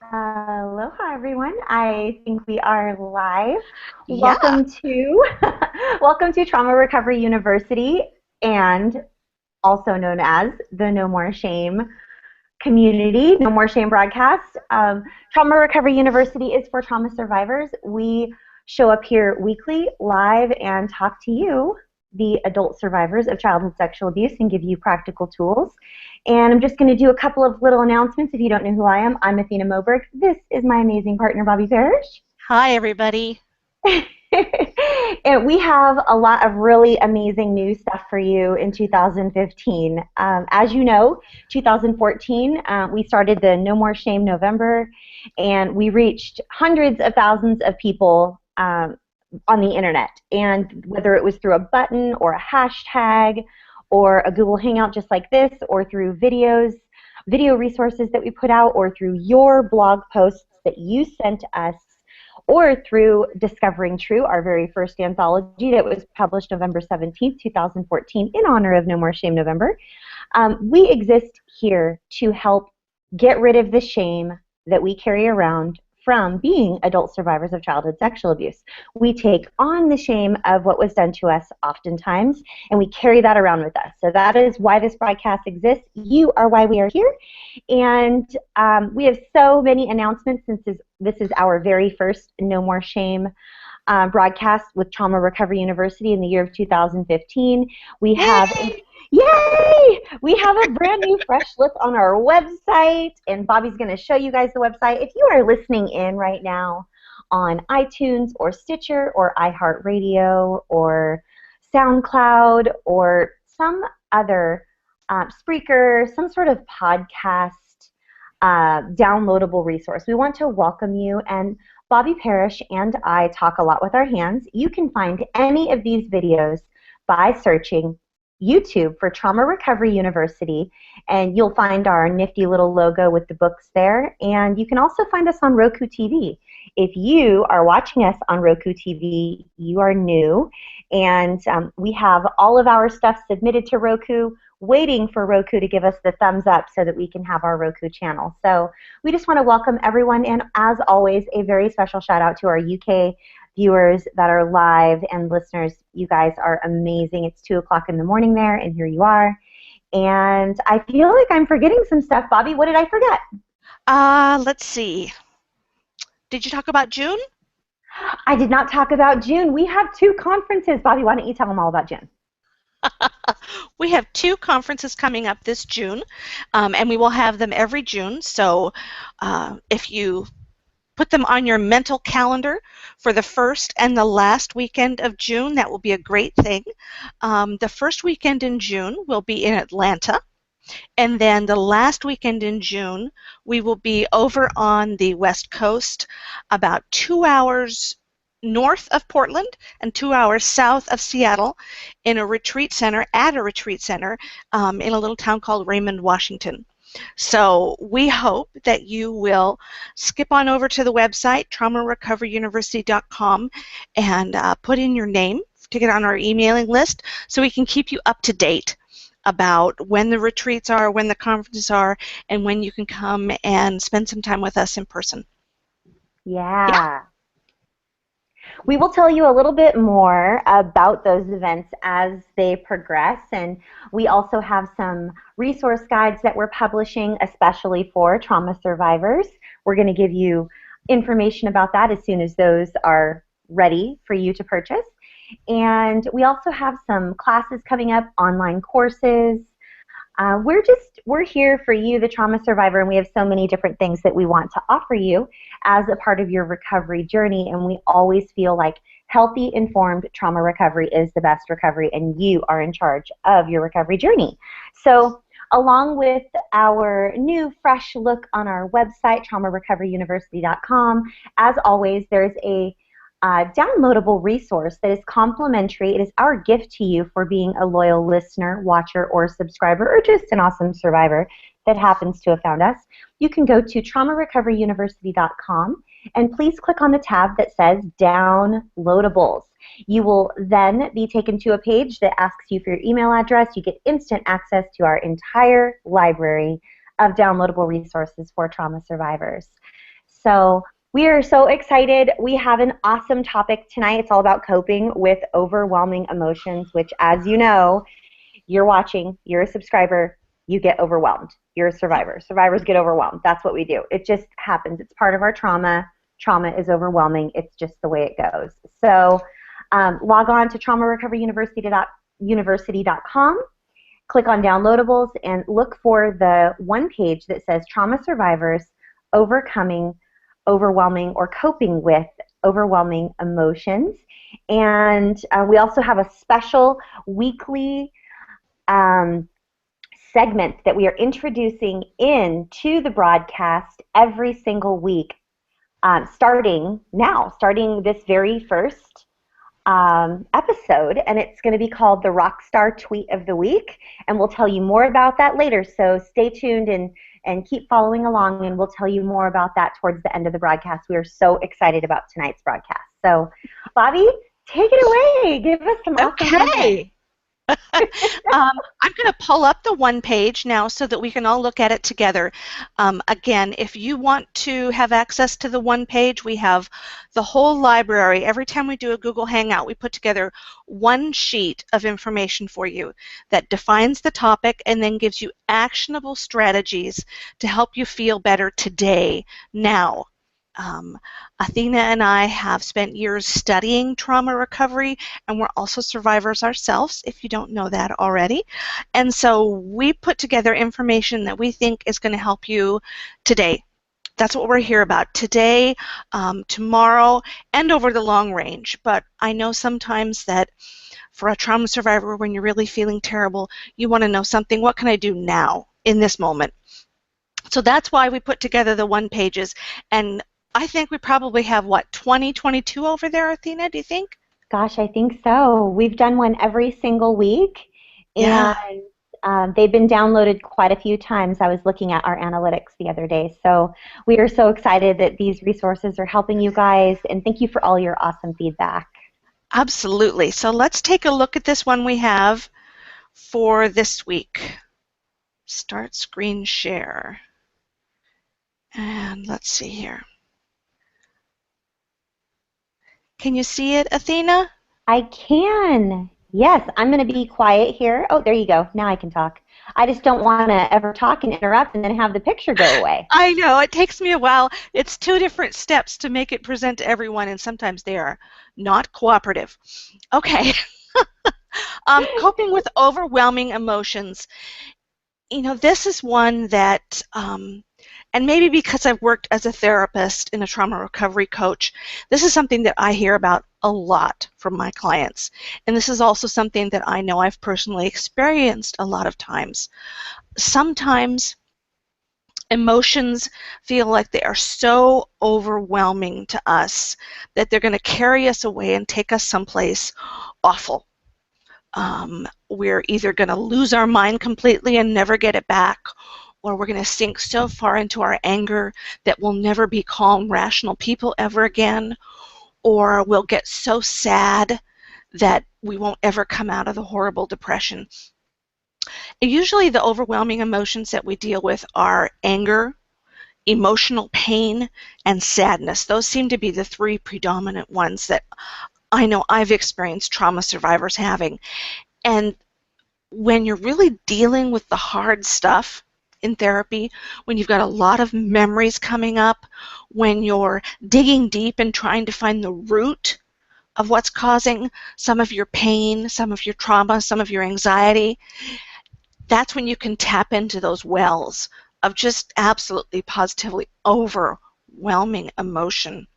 Aloha, everyone. I think we are live. Yeah. Welcome to welcome to Trauma Recovery University, and also known as the No More Shame community, No More Shame broadcast. Trauma Recovery University is for trauma survivors. We show up here weekly, live, and talk to you, the adult survivors of childhood sexual abuse, and give you practical tools. And I'm just going to do a couple of little announcements. If you don't know who I am, I'm Athena Moberg. This is my amazing partner, Bobby Parrish. Hi, everybody. And we have a lot of really amazing new stuff for you in 2015. As you know, 2014, we started the No More Shame November, and we reached hundreds of thousands of people on the internet. And whether it was through a button or a hashtag or a Google Hangout just like this, or through video resources that we put out, or through your blog posts that you sent us, or through Discovering True, our very first anthology that was published November 17th, 2014, in honor of No More Shame November. We exist here to help get rid of the shame that we carry around from being adult survivors of childhood sexual abuse. We take on the shame of what was done to us oftentimes, and we carry that around with us. So that is why this broadcast exists. You are why we are here. And we have so many announcements since this is our very first No More Shame broadcast with Trauma Recovery University in the year of 2015. We have, Yay! yay! We have a brand new fresh look on our website, and Bobby's going to show you guys the website. If you are listening in right now on iTunes or Stitcher or iHeartRadio or SoundCloud or some other Spreaker, some sort of podcast downloadable resource, we want to welcome you. And Bobby Parrish and I talk a lot with our hands. You can find any of these videos by searching YouTube for Trauma Recovery University, and you'll find our nifty little logo with the books there. And you can also find us on Roku TV. If you are watching us on Roku TV, you are new, and we have all of our stuff submitted to Roku, waiting for Roku to give us the thumbs up so that we can have our Roku channel. So we just want to welcome everyone, and as always, a very special shout out to our UK viewers that are live and listeners. You guys are amazing. It's 2 o'clock in the morning there, and here you are. And I feel like I'm forgetting some stuff. Bobby, what did I forget? Let's see. Did you talk about June? I did not talk about June. We have 2 conferences. Bobby, why don't you tell them all about June? We have 2 conferences coming up this June, and we will have them every June. So if you put them on your mental calendar for the first and the last weekend of June, that will be a great thing. The first weekend in June will be in Atlanta. And then the last weekend in June, we will be over on the West Coast, about 2 hours north of Portland and 2 hours south of Seattle, in a retreat center, in a little town called Raymond, Washington. So we hope that you will skip on over to the website, traumarecoveryuniversity.com, and put in your name to get on our emailing list so we can keep you up to date about when the retreats are, when the conferences are, and when you can come and spend some time with us in person. Yeah. Yeah. We will tell you a little bit more about those events as they progress, and we also have some resource guides that we're publishing especially for trauma survivors. We're going to give you information about that as soon as those are ready for you to purchase. And we also have some classes coming up, online courses. We're here for you, the trauma survivor, and we have so many different things that we want to offer you as a part of your recovery journey, and we always feel like healthy, informed trauma recovery is the best recovery, and you are in charge of your recovery journey. So along with our new fresh look on our website, traumarecoveryuniversity.com, as always, there's a downloadable resource that is complimentary. It is our gift to you for being a loyal listener, watcher, or subscriber, or just an awesome survivor that happens to have found us. You can go to traumarecoveryuniversity.com and please click on the tab that says Downloadables. You will then be taken to a page that asks you for your email address. You get instant access to our entire library of downloadable resources for trauma survivors. So we are so excited. We have an awesome topic tonight. It's all about coping with overwhelming emotions, which, as you know, you're watching, you're a subscriber, you get overwhelmed. You're a survivor. Survivors get overwhelmed. That's what we do. It just happens. It's part of our trauma. Trauma is overwhelming. It's just the way it goes. So log on to traumarecoveryuniversity.com, click on downloadables, and look for the one page that says Trauma Survivors Overcoming Overwhelming or Coping with Overwhelming Emotions. And we also have a special weekly segment that we are introducing into the broadcast every single week, starting this very first episode, and it's going to be called the Rockstar Tweet of the Week, and we'll tell you more about that later, so stay tuned and keep following along, and we'll tell you more about that towards the end of the broadcast. We are so excited about tonight's broadcast. So, Bobby, take it away. Give us some awesome content. I'm going to pull up the one page now so that we can all look at it together. Again, if you want to have access to the one page, we have the whole library. Every time we do a Google Hangout, we put together one sheet of information for you that defines the topic and then gives you actionable strategies to help you feel better today, now. Athena and I have spent years studying trauma recovery, and we're also survivors ourselves, if you don't know that already. And so we put together information that we think is going to help you today. That's what we're here about today, tomorrow, and over the long range. But I know sometimes that for a trauma survivor, when you're really feeling terrible, you want to know something. What can I do now in this moment? So that's why we put together the one pages. And I think we probably have, 22 over there, Athena, do you think? Gosh, I think so. We've done one every single week, Yeah. and they've been downloaded quite a few times. I was looking at our analytics the other day. So we are so excited that these resources are helping you guys, and thank you for all your awesome feedback. Absolutely. So let's take a look at this one we have for this week. Start screen share. And let's see here. Can you see it, Athena? I can. Yes, I'm going to be quiet here. Oh, there you go. Now I can talk. I just don't want to ever talk and interrupt and then have the picture go away. I know. It takes me a while. It's 2 different steps to make it present to everyone, and sometimes they are not cooperative. Okay. Coping with overwhelming emotions. This is one that, and maybe because I've worked as a therapist and a trauma recovery coach, this is something that I hear about a lot from my clients. And this is also something that I know I've personally experienced a lot of times. Sometimes emotions feel like they are so overwhelming to us that they're going to carry us away and take us someplace awful. We're either going to lose our mind completely and never get it back, or we're going to sink so far into our anger that we'll never be calm, rational people ever again, or we'll get so sad that we won't ever come out of the horrible depression. Usually the overwhelming emotions that we deal with are anger, emotional pain, and sadness. Those seem to be the 3 predominant ones that I know I've experienced trauma survivors having. And when you're really dealing with the hard stuff in therapy, when you've got a lot of memories coming up, when you're digging deep and trying to find the root of what's causing some of your pain, some of your trauma, some of your anxiety, that's when you can tap into those wells of just absolutely positively overwhelming emotion.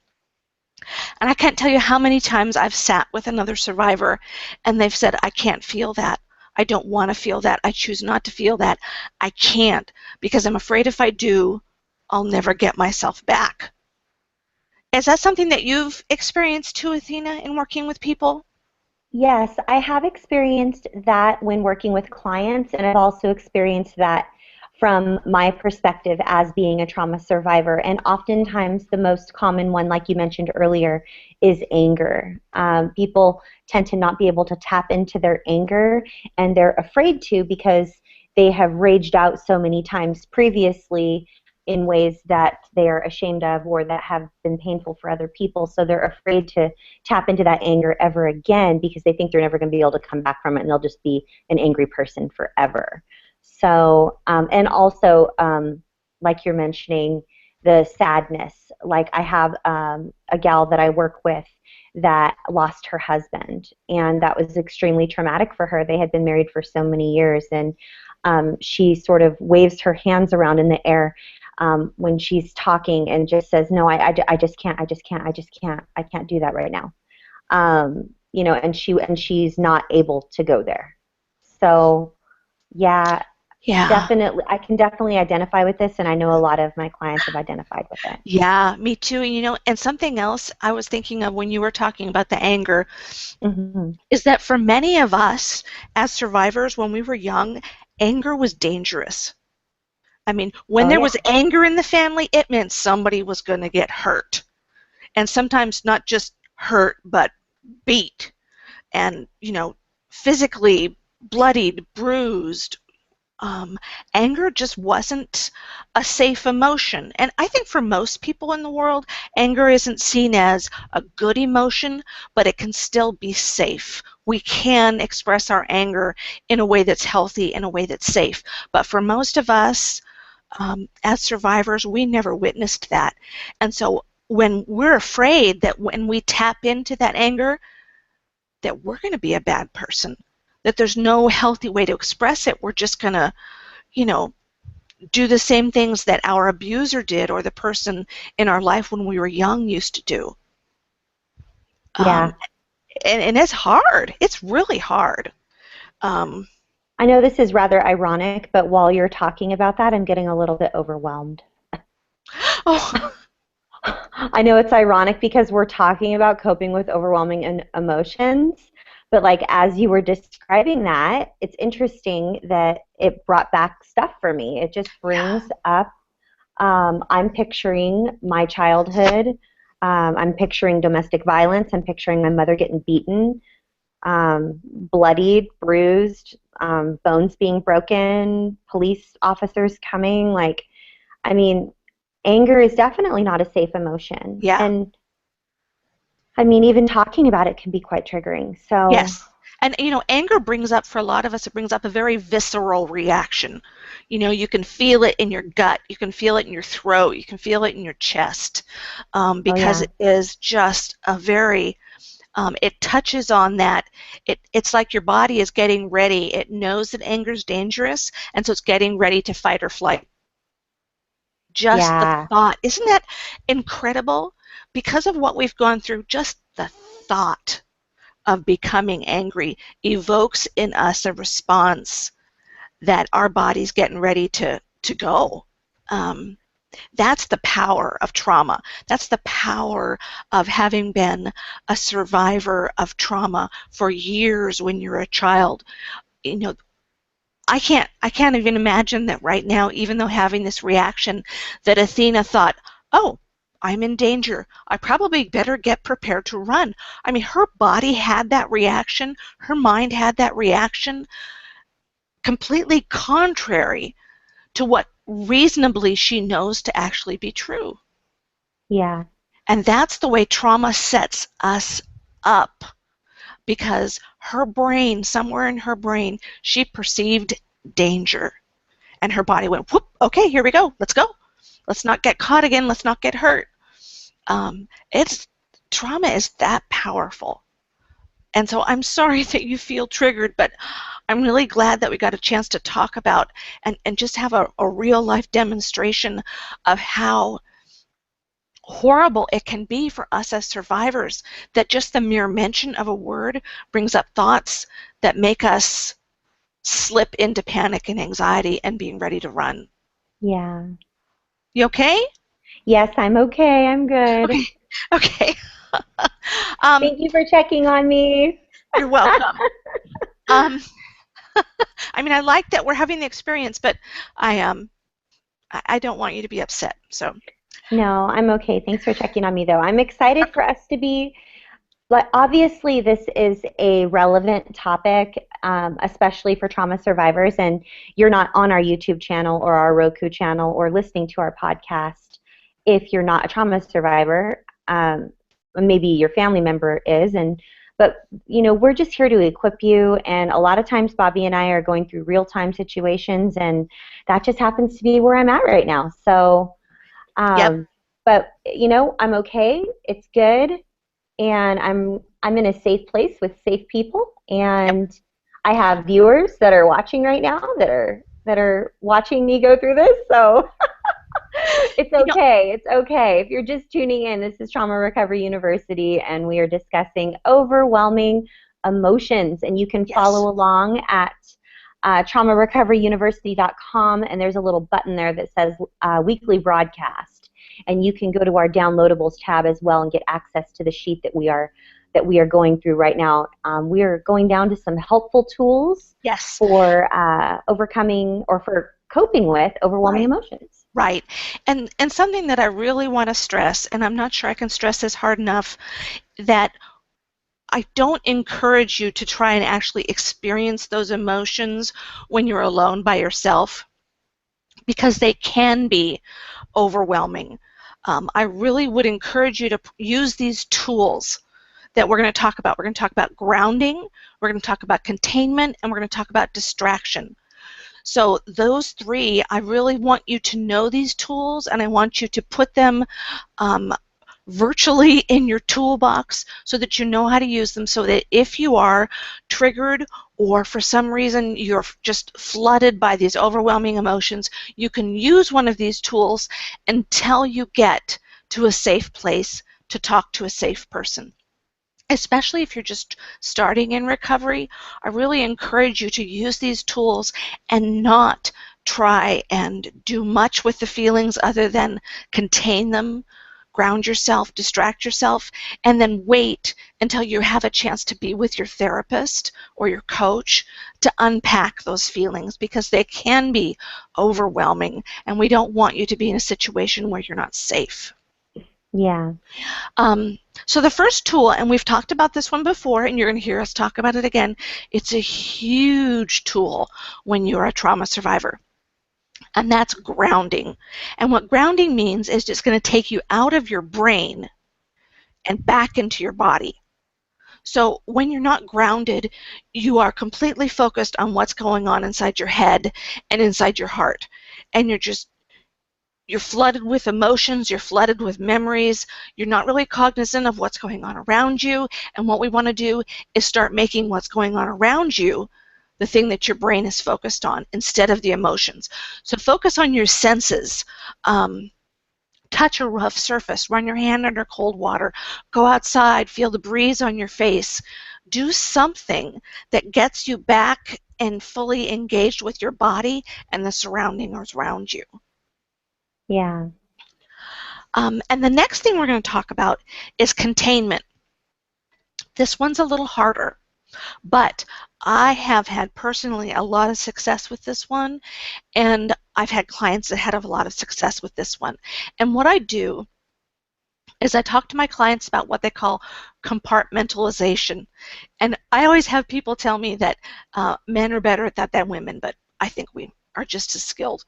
And I can't tell you how many times I've sat with another survivor and they've said, I can't feel that. I don't want to feel that. I choose not to feel that. I can't because I'm afraid if I do, I'll never get myself back. Is that something that you've experienced too, Athena, in working with people? Yes, I have experienced that when working with clients, and I've also experienced that from my perspective as being a trauma survivor. And oftentimes the most common one, like you mentioned earlier, is anger. People tend to not be able to tap into their anger, and they're afraid to because they have raged out so many times previously in ways that they're ashamed of or that have been painful for other people. So they're afraid to tap into that anger ever again because they think they're never going to be able to come back from it and they'll just be an angry person forever. So, and also, like you're mentioning, the sadness. Like I have a gal that I work with that lost her husband, and that was extremely traumatic for her. They had been married for so many years, and she sort of waves her hands around in the air when she's talking and just says, "No, I just can't, I can't do that right now." You know, and she's not able to go there. So, yeah, Yeah. definitely, I can definitely identify with this, and I know a lot of my clients have identified with it. Yeah, me too. And, and something else I was thinking of when you were talking about the anger Hmm. is that for many of us as survivors, when we were young, anger was dangerous. I mean, when Oh there yeah, was anger in the family, it meant somebody was going to get hurt. And sometimes not just hurt, but beat and, physically bloodied, bruised. Anger just wasn't a safe emotion. And I think for most people in the world, anger isn't seen as a good emotion, but it can still be safe. We can express our anger in a way that's healthy, in a way that's safe. But for most of us, as survivors, we never witnessed that. And so when we're afraid that when we tap into that anger, that we're going to be a bad person, that there's no healthy way to express it, we're just going to, you know, do the same things that our abuser did or the person in our life when we were young used to do. Um, yeah. and it's hard. It's really hard. Um, I know this is rather ironic, but while you're talking about that, I'm getting a little bit overwhelmed. oh, I know it's ironic because we're talking about coping with overwhelming emotions, but like as you were describing that, it's interesting that it brought back stuff for me. It just brings up, I'm picturing my childhood. I'm picturing domestic violence. I'm picturing my mother getting beaten, bloodied, bruised, bones being broken, police officers coming. Like, I mean, anger is definitely not a safe emotion. yeah. And I mean, even talking about it can be quite triggering. So, Yes. And anger brings up for a lot of us, it brings up a very visceral reaction. You can feel it in your gut, you can feel it in your throat, you can feel it in your chest, oh because yeah, it is just a very, it touches on that. It's like your body is getting ready. It knows that anger is dangerous, and so it's getting ready to fight or flight. Just the yeah, thought, isn't that incredible? Because of what we've gone through, just the thought of becoming angry evokes in us a response that our body's getting ready to go. Um, that's the power of trauma. That's the power of having been a survivor of trauma for years when you're a child. You know, I can't even imagine that right now, even though having this reaction, that Athena thought, oh, I'm in danger. I probably better get prepared to run. I mean, her body had that reaction. Her mind had that reaction completely contrary to what reasonably she knows to actually be true. yeah, And that's the way trauma sets us up, because her brain, somewhere in her brain, she perceived danger. And her body went, whoop, okay, here we go. Let's go. Let's not get caught again. Let's not get hurt. It's trauma is that powerful. And so I'm sorry that you feel triggered, but I'm really glad that we got a chance to talk about and just have a real life demonstration of how horrible it can be for us as survivors, that just the mere mention of a word brings up thoughts that make us slip into panic and anxiety and being ready to run. yeah. You okay? Yes, I'm okay. I'm good. Okay. Okay. um, Thank you for checking on me. you're welcome. Um, I mean, I like that we're having the experience, but I don't want you to be upset. So No, I'm okay. Thanks for checking on me, though. I'm excited for us to be But obviously, this is a relevant topic, especially for trauma survivors. And you're not on our YouTube channel or our Roku channel or listening to our podcast if you're not a trauma survivor. Maybe your family member is, but we're just here to equip you. And a lot of times, Bobby and I are going through real-time situations, and that just happens to be where I'm at right now. So, Yep. but I'm okay. It's good, and I'm in a safe place with safe people, Yep. and I have viewers that are watching right now that are watching me go through this. So it's You know, okay. It's okay. If you're just tuning in, this is Trauma Recovery University, and we are discussing overwhelming emotions. And you can yes. follow along at traumarecoveryuniversity.com, and there's a little button there that says weekly broadcast. And you can go to our downloadables tab as well and get access to the sheet that we are going through right now. We are going down to some helpful tools Yes. for overcoming or for coping with overwhelming Right. emotions. Right. And something that I really want to stress, and I'm not sure I can stress this hard enough, that I don't encourage you to try and actually experience those emotions when you're alone by yourself, because they can be overwhelming. I really would encourage you to use these tools that we're going to talk about. We're going to talk about grounding, we're going to talk about containment, and we're going to talk about distraction. So those three, I really want you to know these tools, and I want you to put them um, virtually in your toolbox so that you know how to use them, so that if you are triggered or for some reason you're just flooded by these overwhelming emotions, you can use one of these tools until you get to a safe place to talk to a safe person. Especially if you're just starting in recovery, I really encourage you to use these tools and not try and do much with the feelings other than contain them, ground yourself, distract yourself, and then wait until you have a chance to be with your therapist or your coach to unpack those feelings, because they can be overwhelming, and we don't want you to be in a situation where you're not safe. Yeah. Um, so the first tool, and we've talked about this one before, and you're going to hear us talk about it again, it's a huge tool when you're a trauma survivor, and that's grounding. And what grounding means is just going to take you out of your brain and back into your body. So when you're not grounded, you are completely focused on what's going on inside your head and inside your heart. And you're flooded with emotions, you're flooded with memories, you're not really cognizant of what's going on around you, and what we want to do is start making what's going on around you the thing that your brain is focused on instead of the emotions. So focus on your senses. Touch a rough surface, run your hand under cold water, go outside, feel the breeze on your face. Do something that gets you back and fully engaged with your body and the surroundings around you. Yeah. And the next thing we're going to talk about is containment. This one's a little harder, but I have had personally a lot of success with this one, and I've had clients that had a lot of success with this one. And what I do is I talk to my clients about what they call compartmentalization. And I always have people tell me that men are better at that than women, but I think we are just as skilled.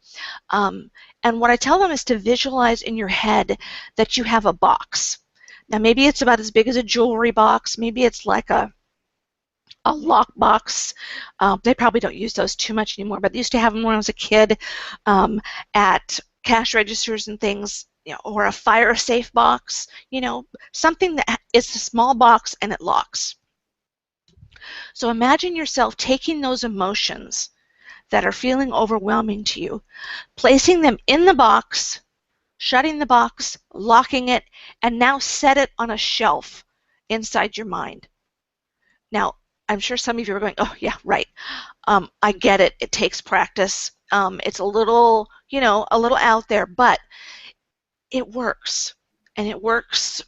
Um, and what I tell them is to visualize in your head that you have a box. Now, maybe it's about as big as a jewelry box. Maybe it's like a lock box. They probably don't use those too much anymore, but they used to have them when I was a kid, at cash registers and things, or a fire safe box, something that is a small box and it locks. So imagine yourself taking those emotions that are feeling overwhelming to you, placing them in the box, shutting the box, locking it, and now set it on a shelf inside your mind. Now, I'm sure some of you are going, oh, yeah, right. I get it. It takes practice. It's a little out there, but it works. And it works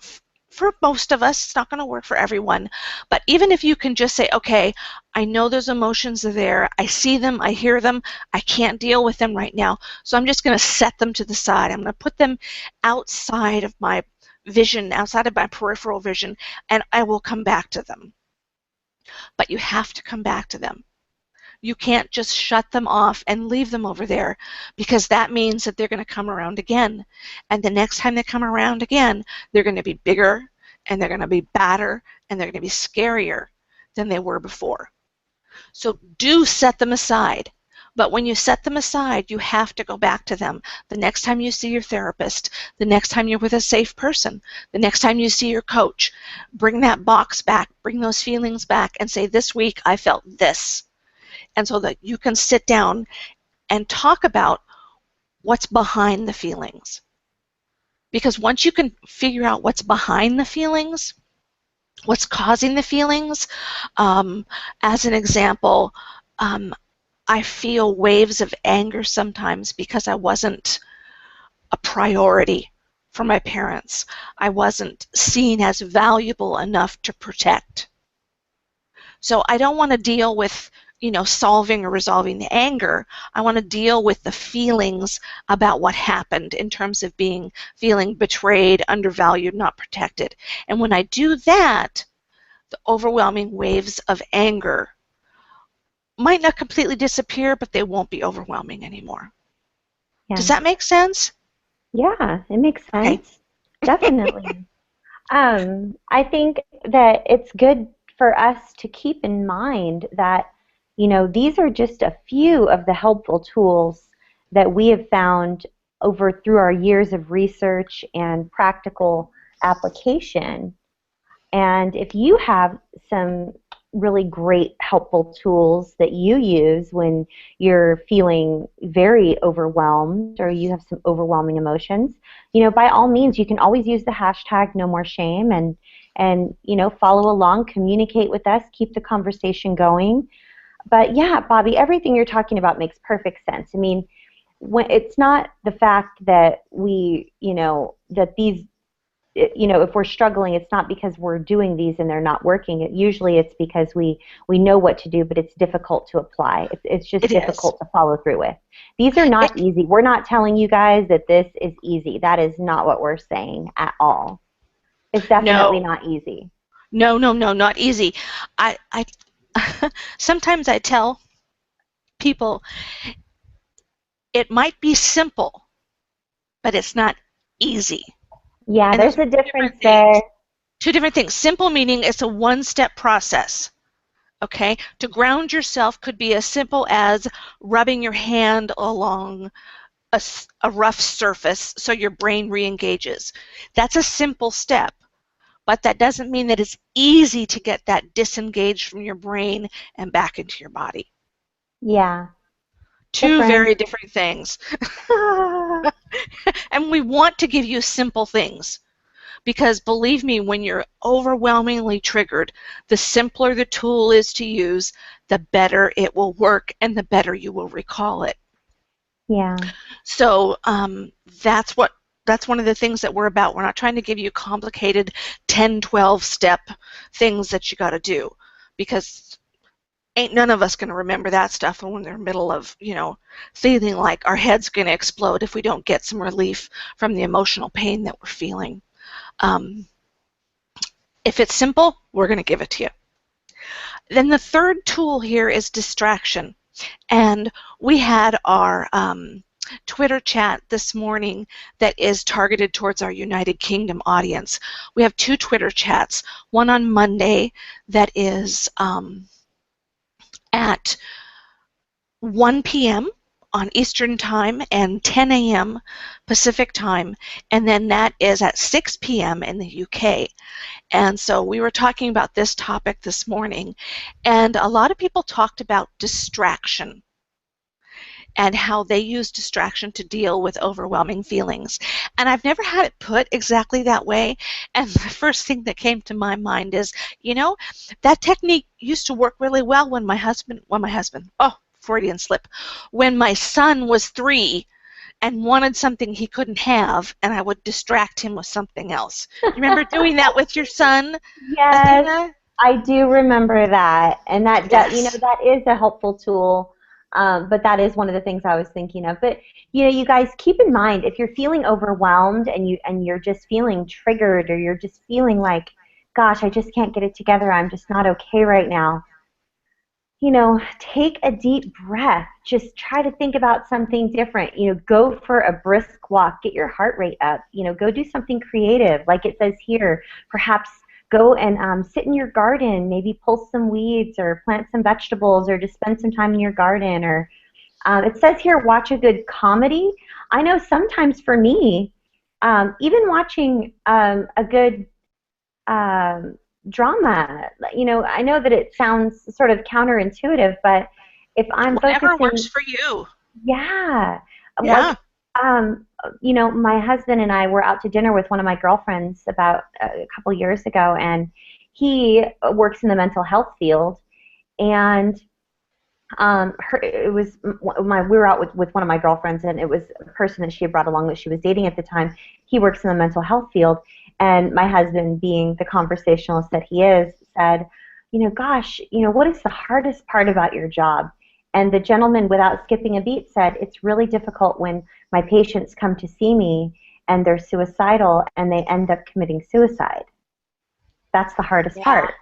for most of us. It's not going to work for everyone. But even if you can just say, okay, I know those emotions are there. I see them. I hear them. I can't deal with them right now. So I'm just going to set them to the side. I'm going to put them outside of my vision, outside of my peripheral vision, and I will come back to them. But you have to come back to them. You can't just shut them off and leave them over there, because that means that they're going to come around again. And the next time they come around again, they're going to be bigger, and they're going to be badder, and they're going to be scarier than they were before. So do set them aside. But when you set them aside, you have to go back to them. The next time you see your therapist, the next time you're with a safe person, the next time you see your coach, bring that box back, bring those feelings back, and say, this week I felt this. And so that you can sit down and talk about what's behind the feelings. Because once you can figure out what's behind the feelings, what's causing the feelings, as an example, I feel waves of anger sometimes because I wasn't a priority for my parents. I wasn't seen as valuable enough to protect. So I don't want to deal with, solving or resolving the anger. I want to deal with the feelings about what happened in terms of feeling betrayed, undervalued, not protected. And when I do that, the overwhelming waves of anger might not completely disappear, but they won't be overwhelming anymore. Yeah. Does that make sense? Yeah, it makes Okay. sense. Definitely. I think that it's good for us to keep in mind that, these are just a few of the helpful tools that we have found through our years of research and practical application. And if you have some really great helpful tools that you use when you're feeling very overwhelmed or you have some overwhelming emotions, by all means, you can always use the hashtag no more shame and follow along, communicate with us, keep the conversation going. But yeah, Bobby, everything you're talking about makes perfect sense. I mean, it's not the fact that that these if we're struggling, it's not because we're doing these and they're not working. Usually it's because we know what to do, but it's difficult to apply. It's just It is. difficult to follow through with. These are not easy. We're not telling you guys that this is easy. That is not what we're saying at all. It's definitely No, not easy. no, no, no, not easy. I sometimes I tell people it might be simple, but it's not easy. Yeah, And there's there's a two difference different there. things. Two different things. Simple meaning it's a one-step process. Okay? To ground yourself could be as simple as rubbing your hand along a rough surface so your brain re-engages. That's a simple step, but that doesn't mean that it's easy to get that disengaged from your brain and back into your body. Yeah, Two different. very different things. And we want to give you simple things because believe me, when you're overwhelmingly triggered, the simpler the tool is to use, the better it will work and the better you will recall it. Yeah. So that's one of the things that we're about. We're not trying to give you complicated 10, 12 step things that you got to do, because ain't none of us going to remember that stuff when they're in the middle of, feeling like our head's going to explode if we don't get some relief from the emotional pain that we're feeling. Um, if it's simple, we're going to give it to you. Then the third tool here is distraction. And we had our Twitter chat this morning that is targeted towards our United Kingdom audience. We have two Twitter chats, one on Monday that is at 1 p.m. on Eastern Time and 10 a.m. Pacific Time, and then that is at 6 p.m. in the UK. And so we were talking about this topic this morning, and a lot of people talked about distraction and how they use distraction to deal with overwhelming feelings. And I've never had it put exactly that way. And the first thing that came to my mind is, that technique used to work really well when my husband, oh, Freudian slip, when my son was 3 and wanted something he couldn't have, and I would distract him with something else. You remember doing that with your son, Yes, Athena? I do remember that. And Yes. that is a helpful tool. But that is one of the things I was thinking of. But you guys keep in mind if you're feeling overwhelmed and you're just feeling triggered or you're just feeling like, gosh, I just can't get it together. I'm just not okay right now. Take a deep breath. Just try to think about something different. Go for a brisk walk. Get your heart rate up. Go do something creative, like it says here. Perhaps go and sit in your garden. Maybe pull some weeds or plant some vegetables or just spend some time in your garden. Or it says here, watch a good comedy. I know sometimes for me, even watching a good um, drama. I know that it sounds sort of counterintuitive, but if I'm Whatever works focusing, for you. yeah, like Yeah. my husband and I were out to dinner with one of my girlfriends about a couple years ago, and he works in the mental health field, and it was we were out with one of my girlfriends, and it was a person that she had brought along that she was dating at the time. He works in the mental health field, and my husband, being the conversationalist that he is, said, gosh, what is the hardest part about your job? And the gentleman, without skipping a beat, said, it's really difficult when my patients come to see me and they're suicidal and they end up committing suicide. That's the hardest Yeah. part.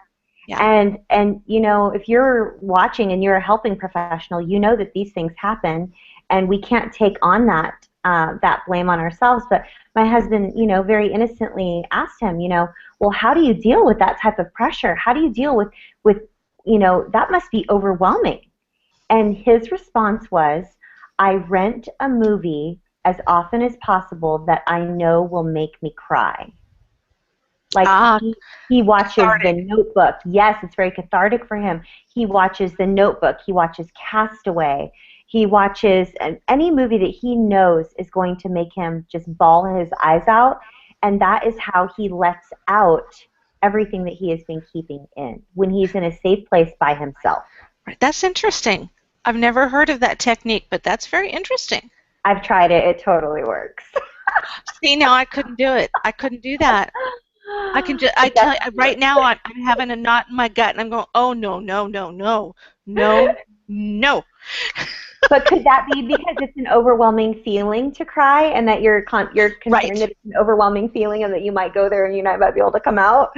Yeah. And if you're watching and you're a helping professional, you know that these things happen, and we can't take on that blame on ourselves. But my husband, very innocently asked him, well, how do you deal with that type of pressure? How do you deal with that must be overwhelming. And his response was, I rent a movie as often as possible that I know will make me cry. Like Ah, he watches The cathartic. Notebook. Yes, it's very cathartic for him. He watches The Notebook. He watches Castaway. He watches any movie that he knows is going to make him just bawl his eyes out, and that is how he lets out everything that he has been keeping in when he's in a safe place by himself. Right. That's interesting. I've never heard of that technique, but that's very interesting. I've tried it. It totally works. See, now I couldn't do it. I couldn't do that. I It tell you, definitely right works. now I'm having a knot in my gut and I'm going, oh, no, no, no, no, no, no. But could that be because it's an overwhelming feeling to cry, and that you're concerned Right. that it's an overwhelming feeling, and that you might go there and you might not be able to come out?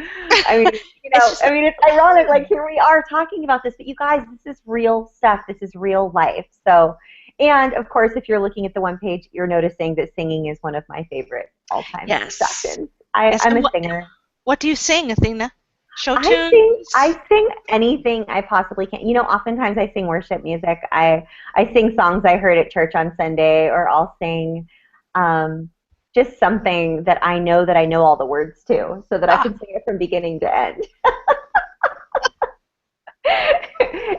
I mean, It's just, it's ironic. Like here we are talking about this, but you guys, this is real stuff. This is real life. So, and of course, if you're looking at the one page, you're noticing that singing is one of my favorite all-time yes. passions. Yes. I'm And a singer. what do you sing, Athena? Show I sing tunes? I sing anything I possibly can. Oftentimes I sing worship music. I sing songs I heard at church on Sunday, or I'll sing um, just something that I know all the words to, so that I Ah, can sing it from beginning to end.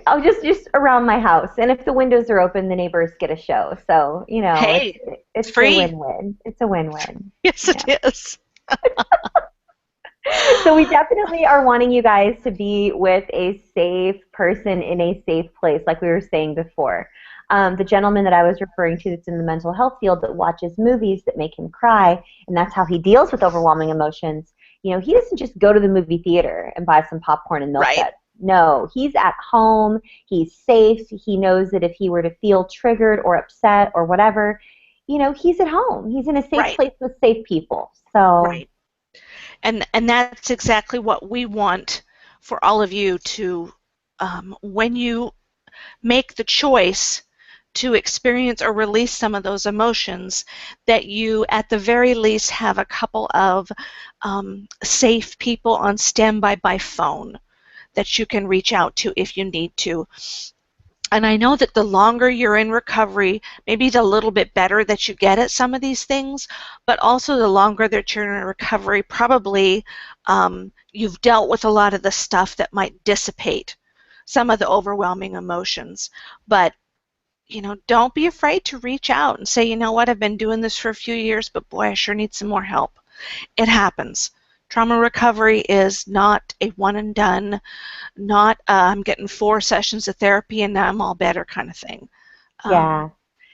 I'll just around my house, and if the windows are open, the neighbors get a show. So hey, it's it's a free. win-win. It's a win-win. Yes, it is. So we definitely are wanting you guys to be with a safe person in a safe place, like we were saying before. The gentleman that I was referring to that's in the mental health field that watches movies that make him cry, and that's how he deals with overwhelming emotions. He doesn't just go to the movie theater and buy some popcorn and milk Right, duds. No, he's at home. He's safe. He knows that if he were to feel triggered or upset or whatever, he's at home. He's in a safe right, place with safe people. So, right. And that's exactly what we want for all of you to, when you make the choice to experience or release some of those emotions, that you at the very least have a couple of safe people on standby by phone that you can reach out to if you need to. And I know that the longer you're in recovery, maybe the little bit better that you get at some of these things, but also the longer that you're in recovery, probably you've dealt with a lot of the stuff that might dissipate some of the overwhelming emotions. But don't be afraid to reach out and say, you know what, I've been doing this for a few years, but boy, I sure need some more help. It happens. Trauma recovery is not a one and done, not I'm getting 4 sessions of therapy and now I'm all better kind of thing. Um, yeah.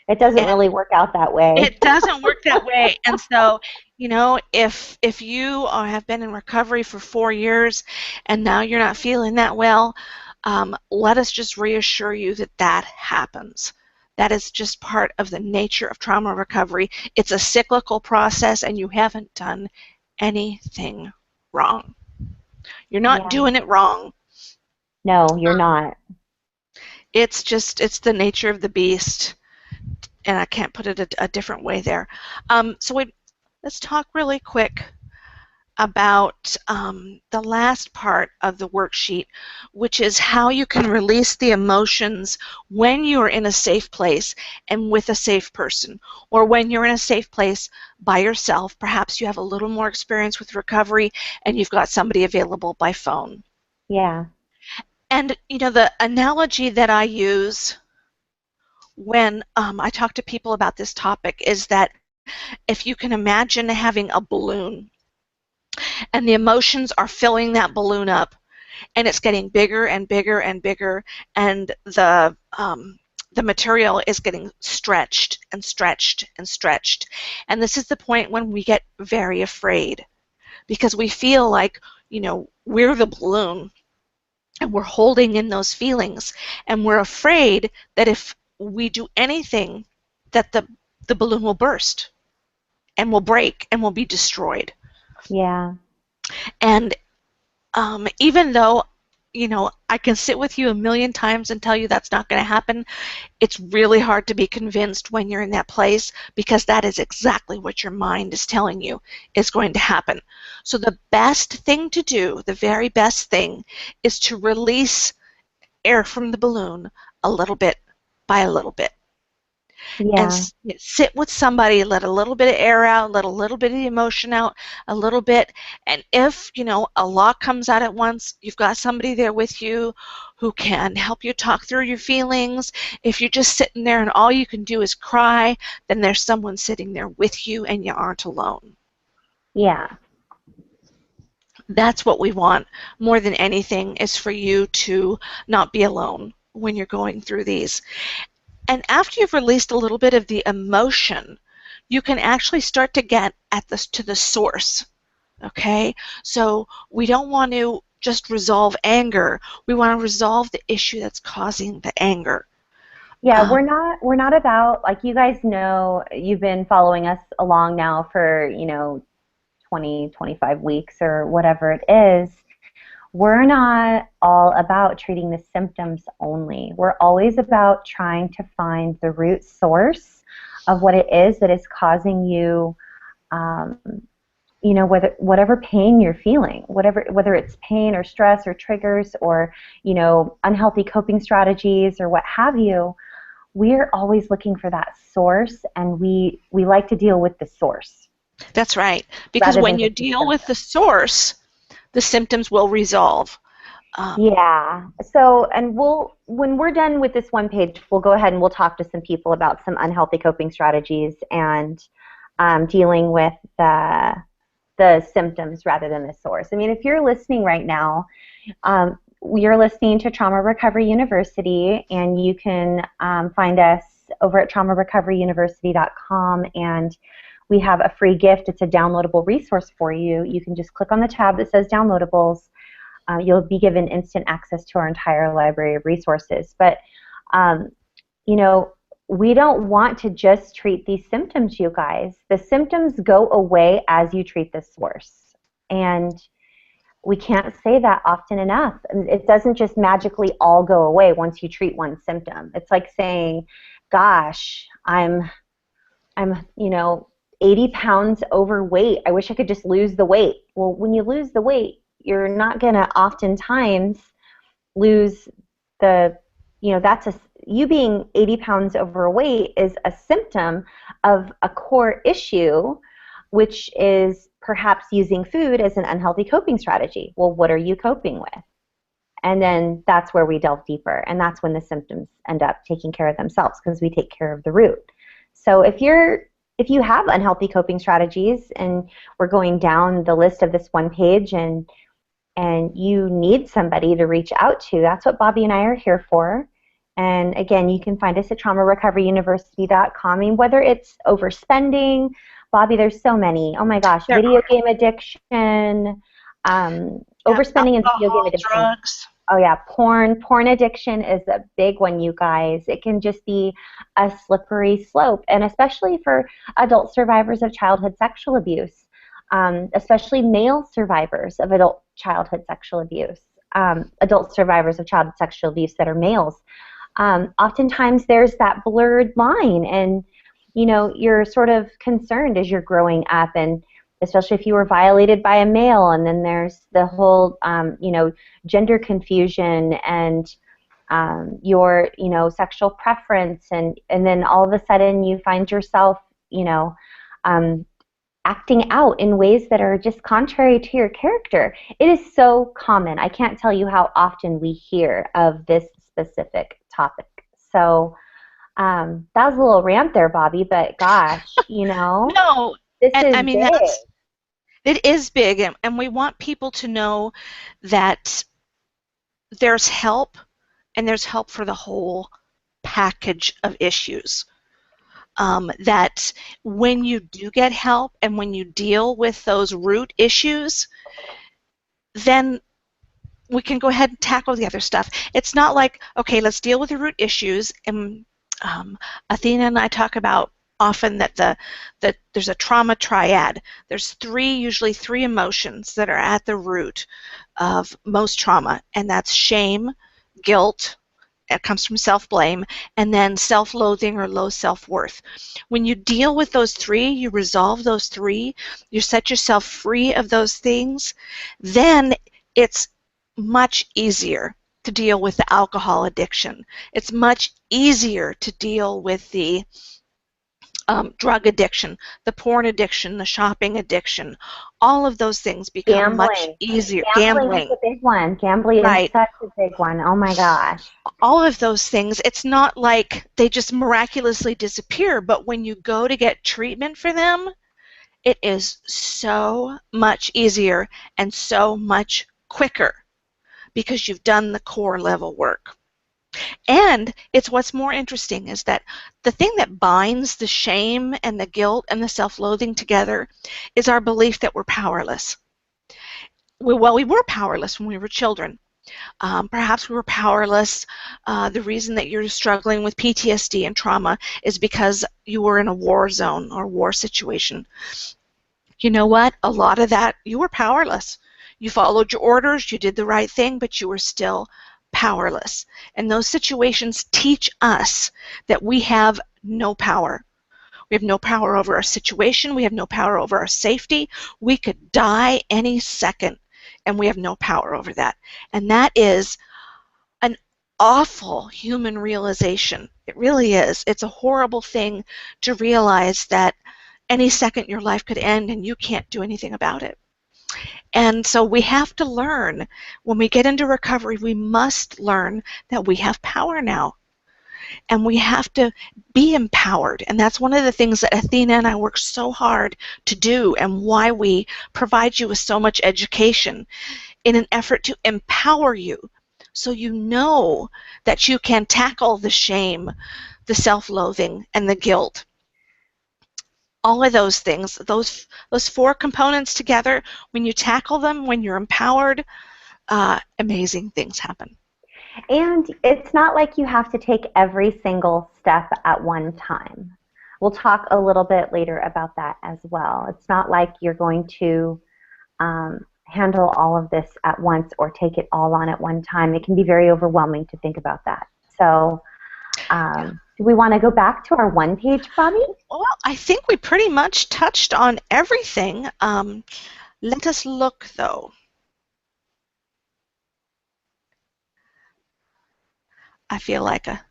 It doesn't and really work out that way. it doesn't work that way. And so, if you have been in recovery for 4 years and now you're not feeling that well, let us just reassure you that that happens. That is just part of the nature of trauma recovery. It's a cyclical process, and you haven't done anything wrong. You're not Yeah. doing it wrong. No, you're not. It's the nature of the beast, and I can't put it a different way there. Let's talk really quick about the last part of the worksheet, which is how you can release the emotions when you're in a safe place and with a safe person, or when you're in a safe place by yourself. Perhaps you have a little more experience with recovery and you've got somebody available by phone. Yeah. And, the analogy that I use when I talk to people about this topic is that if you can imagine having a balloon and the emotions are filling that balloon up, and it's getting bigger and bigger and bigger, and the material is getting stretched and stretched and stretched. And this is the point when we get very afraid, because we feel like, we're the balloon and we're holding in those feelings, and we're afraid that if we do anything, that the balloon will burst and will break and will be destroyed. Yeah. And even though, I can sit with you a million times and tell you that's not going to happen, it's really hard to be convinced when you're in that place, because that is exactly what your mind is telling you is going to happen. So the best thing to do, the very best thing, is to release air from the balloon a little bit by a little bit, and Yeah. sit with somebody, let a little bit of air out, let a little bit of the emotion out a little bit. And if, a lot comes out at once, you've got somebody there with you who can help you talk through your feelings. If you're just sitting there and all you can do is cry, then there's someone sitting there with you and you aren't alone. Yeah. That's what we want more than anything, is for you to not be alone when you're going through these. And after you've released a little bit of the emotion, you can actually start to get to the source. Okay? So we don't want to just resolve anger. We want to resolve the issue that's causing the anger. Yeah, Um, we're not about, like, you guys know, you've been following us along now for, 20, 25 weeks or whatever it is. We're not all about treating the symptoms only. We're always about trying to find the root source of what it is that is causing you, um, whatever pain you're feeling, whether it's pain or stress or triggers or, unhealthy coping strategies or what have you. We're always looking for that source, and we like to deal with the source that's right. Because rather than when you just the deal with symptom. the source, the symptoms will resolve. Um, Yeah. So, and when we're done with this one page, we'll go ahead and we'll talk to some people about some unhealthy coping strategies and dealing with the symptoms rather than the source. I mean, if you're listening right now, you're listening to Trauma Recovery University, and you can find us over at traumarecoveryuniversity.com, and we have a free gift. It's a downloadable resource for you. You can just click on the tab that says downloadables. You'll be given instant access to our entire library of resources. But, um, you know, we don't want to just treat these symptoms, you guys. The symptoms go away as you treat the source. And we can't say that often enough. It doesn't just magically all go away once you treat one symptom. It's like saying, gosh, I'm 80 pounds overweight. I wish I could just lose the weight. Well, when you lose the weight, you're not going to oftentimes lose the, that's you being 80 pounds overweight is a symptom of a core issue, which is perhaps using food as an unhealthy coping strategy. Well, what are you coping with? And then that's where we delve deeper, and that's when the symptoms end up taking care of themselves, because we take care of the root. So if you have unhealthy coping strategies, and we're going down the list of this one page, and you need somebody to reach out to, that's what Bobby and I are here for. And again, you can find us at traumarecoveryuniversity.com. I mean, whether it's overspending, Bobby, there's so many. Oh my gosh, there video are game addiction, overspending and video game alcohol, addiction. drugs. Oh yeah, porn addiction is a big one, you guys. It can just be a slippery slope, and especially for adult survivors of childhood sexual abuse, especially male survivors of childhood sexual abuse, adult survivors of childhood sexual abuse that are males. Oftentimes there's that blurred line, and you're sort of concerned as you're growing up, and especially if you were violated by a male, and then there's the whole gender confusion and your sexual preference, and then all of a sudden you find yourself um, acting out in ways that are just contrary to your character. It is so common. I can't tell you how often we hear of this specific topic. So that was a little rant there, Bobby, but gosh, No, this and is I mean big. it is big, and we want people to know that there's help, and there's help for the whole package of issues. That when you do get help and when you deal with those root issues, then we can go ahead and tackle the other stuff. It's not like, okay, let's deal with the root issues. And Athena and I talk about often that there's a trauma triad. There's usually three emotions that are at the root of most trauma, and that's shame, guilt, it comes from self-blame, and then self-loathing or low self-worth. When you deal with those three, you resolve those three, you set yourself free of those things, then it's much easier to deal with the alcohol addiction. It's much easier to deal with the drug addiction, the porn addiction, the shopping addiction. All of those things become much Gambling. easier. Gambling is Gambling, a big one. Gambling is right. such a big one. Oh my gosh. All of those things, it's not like they just miraculously disappear, but when you go to get treatment for them, it is so much easier and so much quicker because you've done the core level work. And it's what's more interesting is that the thing that binds the shame and the guilt and the self-loathing together is our belief that we're powerless. We were powerless when we were children. Perhaps we were powerless. The reason that you're struggling with PTSD and trauma is because you were in a war zone or war situation. You know what? A lot of that, you were powerless. You followed your orders, you did the right thing, but you were still powerless. And those situations teach us that we have no power. We have no power over our situation. We have no power over our safety. We could die any second, and we have no power over that. And that is an awful human realization. It really is. It's a horrible thing to realize that any second your life could end and you can't do anything about it. And so we have to learn, when we get into recovery, we must learn that we have power now. And we have to be empowered. And that's one of the things that Athena and I work so hard to do, and why we provide you with so much education in an effort to empower you so you know that you can tackle the shame, the self-loathing, and the guilt. All of those things, those four components together, when you tackle them, when you're empowered, amazing things happen. And it's not like you have to take every single step at one time. We'll talk a little bit later about that as well. It's not like you're going to handle all of this at once or take it all on at one time. It can be very overwhelming to think about that. So do we want to go back to our one page, Bobby? Well, I think we pretty much touched on everything. Let us look, though. I feel like a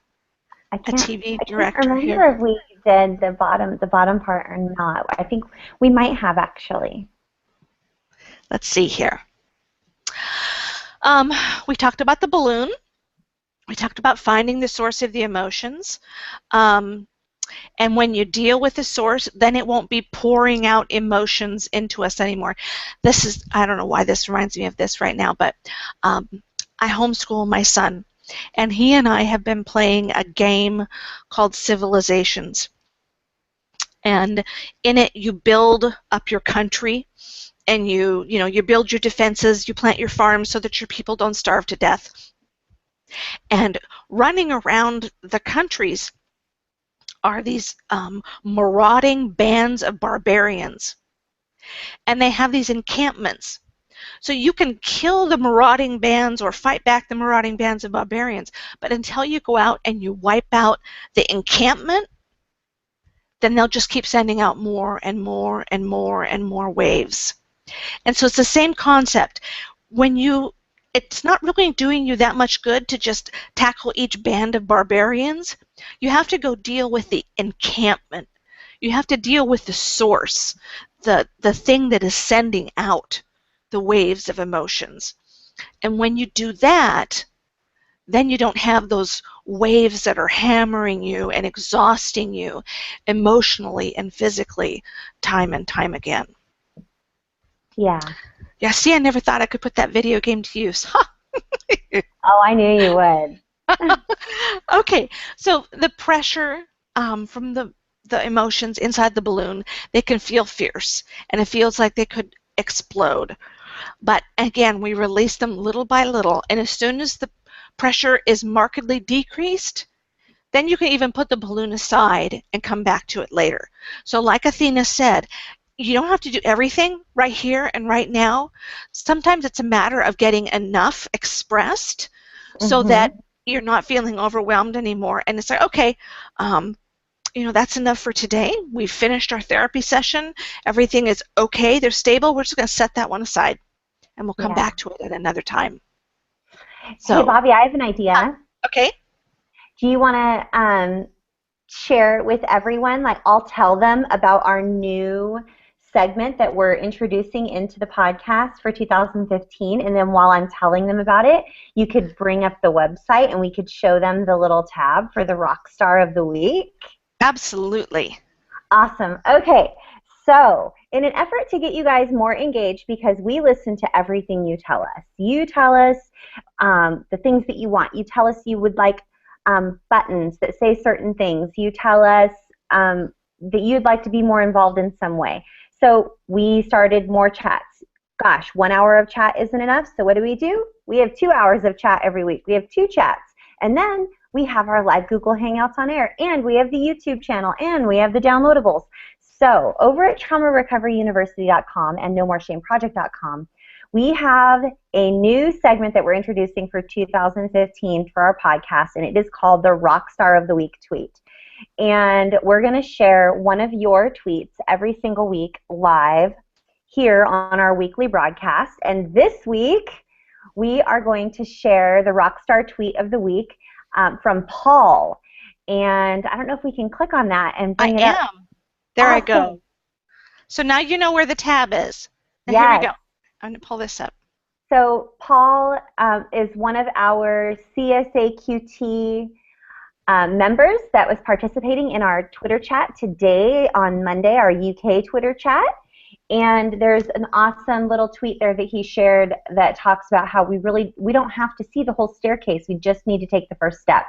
TV director I can't remember here. if we did the bottom part or not. I think we might have actually. Let's see here. We talked about the balloon. We talked about finding the source of the emotions. And when you deal with the source, then it won't be pouring out emotions into us anymore. This is, I don't know why this reminds me of this right now, but I homeschool my son, and he and I have been playing a game called Civilizations. And in it, you build up your country, and you build your defenses, you plant your farms so that your people don't starve to death. And running around the countries are these marauding bands of barbarians. And they have these encampments. So you can kill the marauding bands or fight back the marauding bands of barbarians, but until you go out and you wipe out the encampment, then they'll just keep sending out more and more and more and more waves. And so it's the same concept. It's not really doing you that much good to just tackle each band of barbarians. You have to go deal with the encampment. You have to deal with the source, the thing that is sending out the waves of emotions. And when you do that, then you don't have those waves that are hammering you and exhausting you emotionally and physically time and time again. Yeah. Yeah, see, I never thought I could put that video game to use. Oh, I knew you would. Okay, so the pressure from the emotions inside the balloon, they can feel fierce, and it feels like they could explode. But again, we release them little by little, and as soon as the pressure is markedly decreased, then you can even put the balloon aside and come back to it later. So like Athena said, you don't have to do everything right here and right now. Sometimes it's a matter of getting enough expressed so that you're not feeling overwhelmed anymore. And it's like, okay, that's enough for today. We've finished our therapy session. Everything is okay. They're stable. We're just going to set that one aside, and we'll come back to it at another time. So, hey, Bobby, I have an idea. Okay. Do you want to share it with everyone? Like, I'll tell them about our new segment that we're introducing into the podcast for 2015, and then while I'm telling them about it, you could bring up the website and we could show them the little tab for the Rockstar of the Week. Absolutely. Awesome. Okay, so in an effort to get you guys more engaged, because we listen to everything you tell us. You tell us the things that you want. You tell us you would like buttons that say certain things. You tell us that you'd like to be more involved in some way. So we started more chats. Gosh, 1 hour of chat isn't enough, so what do? We have 2 hours of chat every week. We have 2 chats. And then we have our live Google Hangouts on air, and we have the YouTube channel, and we have the downloadables. So over at traumarecoveryuniversity.com and nomoreshameproject.com, we have a new segment that we're introducing for 2015 for our podcast, and it is called the Rockstar of the Week tweet. And we're going to share one of your tweets every single week live here on our weekly broadcast. And this week, we are going to share the Rockstar tweet of the week from Paul. And I don't know if we can click on that and bring it up. There I go. So now you know where the tab is. And here we go. I'm going to pull this up. So Paul is one of our CSAQT members that was participating in our Twitter chat today on Monday, our UK Twitter chat. And there's an awesome little tweet there that he shared that talks about how we don't have to see the whole staircase. We just need to take the first step.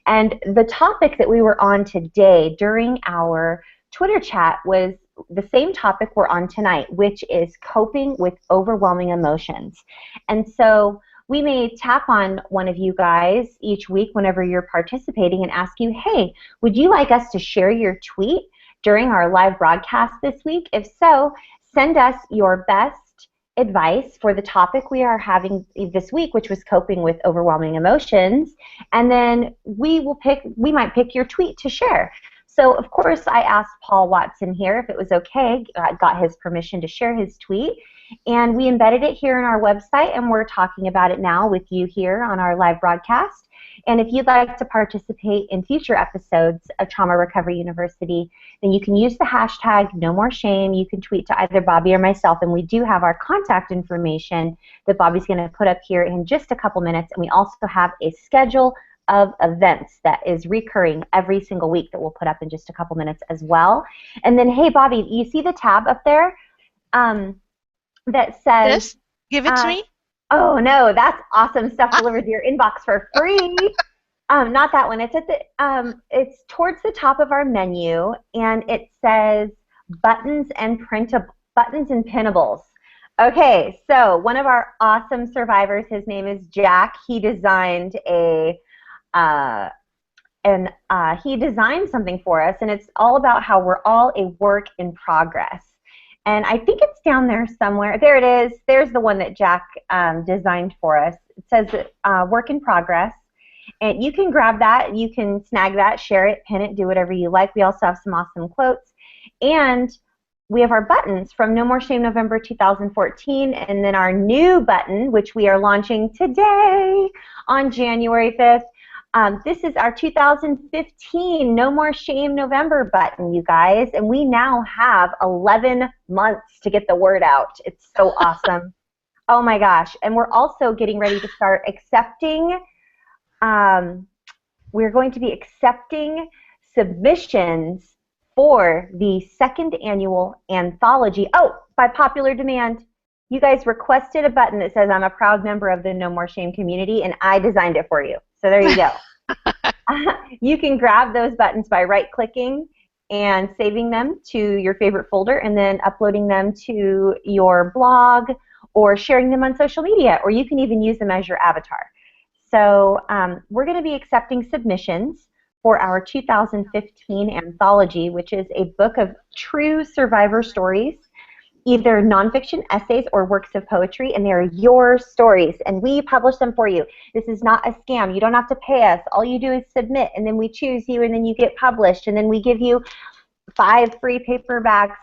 And the topic that we were on today during our Twitter chat was the same topic we're on tonight, which is coping with overwhelming emotions. And so we may tap on one of you guys each week whenever you're participating and ask you, hey, would you like us to share your tweet during our live broadcast this week? If so, send us your best advice for the topic we are having this week, which was coping with overwhelming emotions, and then we might pick your tweet to share. So, of course, I asked Paul Watson here if it was okay. I got his permission to share his tweet, and we embedded it here in our website, and we're talking about it now with you here on our live broadcast. And if you'd like to participate in future episodes of Trauma Recovery University, then you can use the hashtag #NoMoreShame. You can tweet to either Bobby or myself, and we do have our contact information that Bobby's going to put up here in just a couple minutes, and we also have a schedule of events that is recurring every single week that we'll put up in just a couple minutes as well. And then, hey, Bobby, you see the tab up there that says... This? Give it to me? Oh, no, that's awesome stuff delivered to your inbox for free. Not that one. It's at it's towards the top of our menu, and it says buttons and pinnables. Okay, so one of our awesome survivors, his name is Jack. He designed uh, he designed something for us, and it's all about how we're all a work in progress. And I think it's down there somewhere. There it is. There's the one that Jack designed for us. It says work in progress. And you can grab that, you can snag that, share it, pin it, do whatever you like. We also have some awesome quotes. And we have our buttons from No More Shame November 2014, and then our new button, which we are launching today on January 5th. This is our 2015 No More Shame November button, you guys, and we now have 11 months to get the word out. It's so awesome. Oh my gosh. And we're also getting ready to start accepting we're going to be accepting submissions for the second annual anthology. Oh, by popular demand, you guys requested a button that says I'm a proud member of the No More Shame community, and I designed it for you. So there you go. You can grab those buttons by right-clicking and saving them to your favorite folder and then uploading them to your blog or sharing them on social media, or you can even use them as your avatar. So we're going to be accepting submissions for our 2015 anthology, which is a book of true survivor stories, either nonfiction essays or works of poetry, and they are your stories, and we publish them for you. This is not a scam. You don't have to pay us. All you do is submit, and then we choose you, and then you get published, and then we give you 5 free paperbacks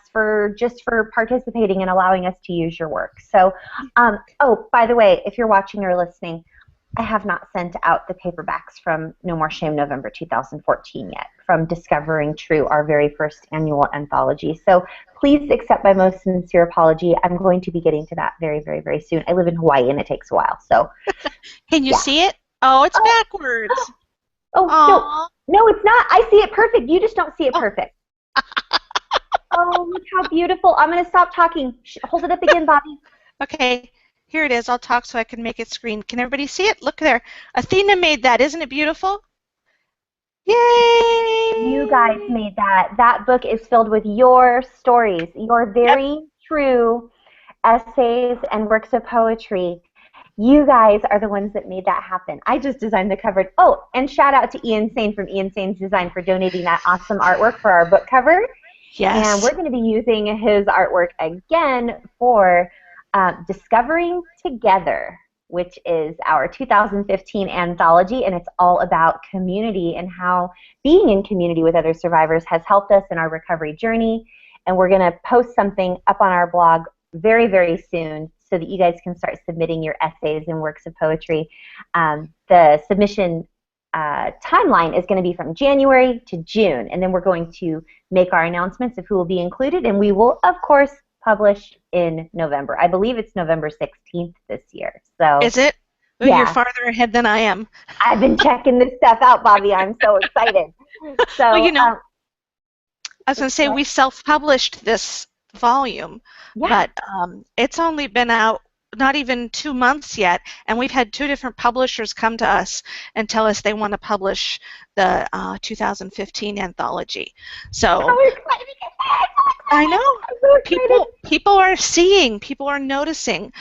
just for participating and allowing us to use your work. So, oh, by the way, if you're watching or listening, I have not sent out the paperbacks from No More Shame November 2014 yet, from Discovering True, our very first annual anthology. So please accept my most sincere apology. I'm going to be getting to that very, very, very soon. I live in Hawaii and it takes a while. So Can you yeah. see it? Oh, it's backwards. Oh, no, it's not. I see it perfect. You just don't see it perfect. Oh, look how beautiful. I'm going to stop talking. Hold it up again, Bobby. Okay, here it is. I'll talk so I can make it screen. Can everybody see it? Look there. Athena made that. Isn't it beautiful? Yay! You guys made that. That book is filled with your stories, your Yep. very true essays and works of poetry. You guys are the ones that made that happen. I just designed the cover. Oh, and shout out to Ian Sane from Ian Sane's Design for donating that awesome artwork for our book cover. And Yes. we're going to be using his artwork again for Discovering Together, which is our 2015 anthology, and it's all about community and how being in community with other survivors has helped us in our recovery journey. And we're going to post something up on our blog very, very soon so that you guys can start submitting your essays and works of poetry. The submission timeline is going to be from January to June, and then we're going to make our announcements of who will be included, and we will, of course, publish in November. I believe it's November 16th this year. So, Is it? Oh, you're yeah, farther ahead than I am. I've been checking this stuff out, Bobby. I'm so excited. Well, So, I was going to say what? we self-published this volume, Yeah, but it's only been out not even 2 months yet, and we've had 2 different publishers come to us and tell us they want to publish the 2015 anthology. So how exciting is that? I know I'm so excited. people are seeing, people are noticing.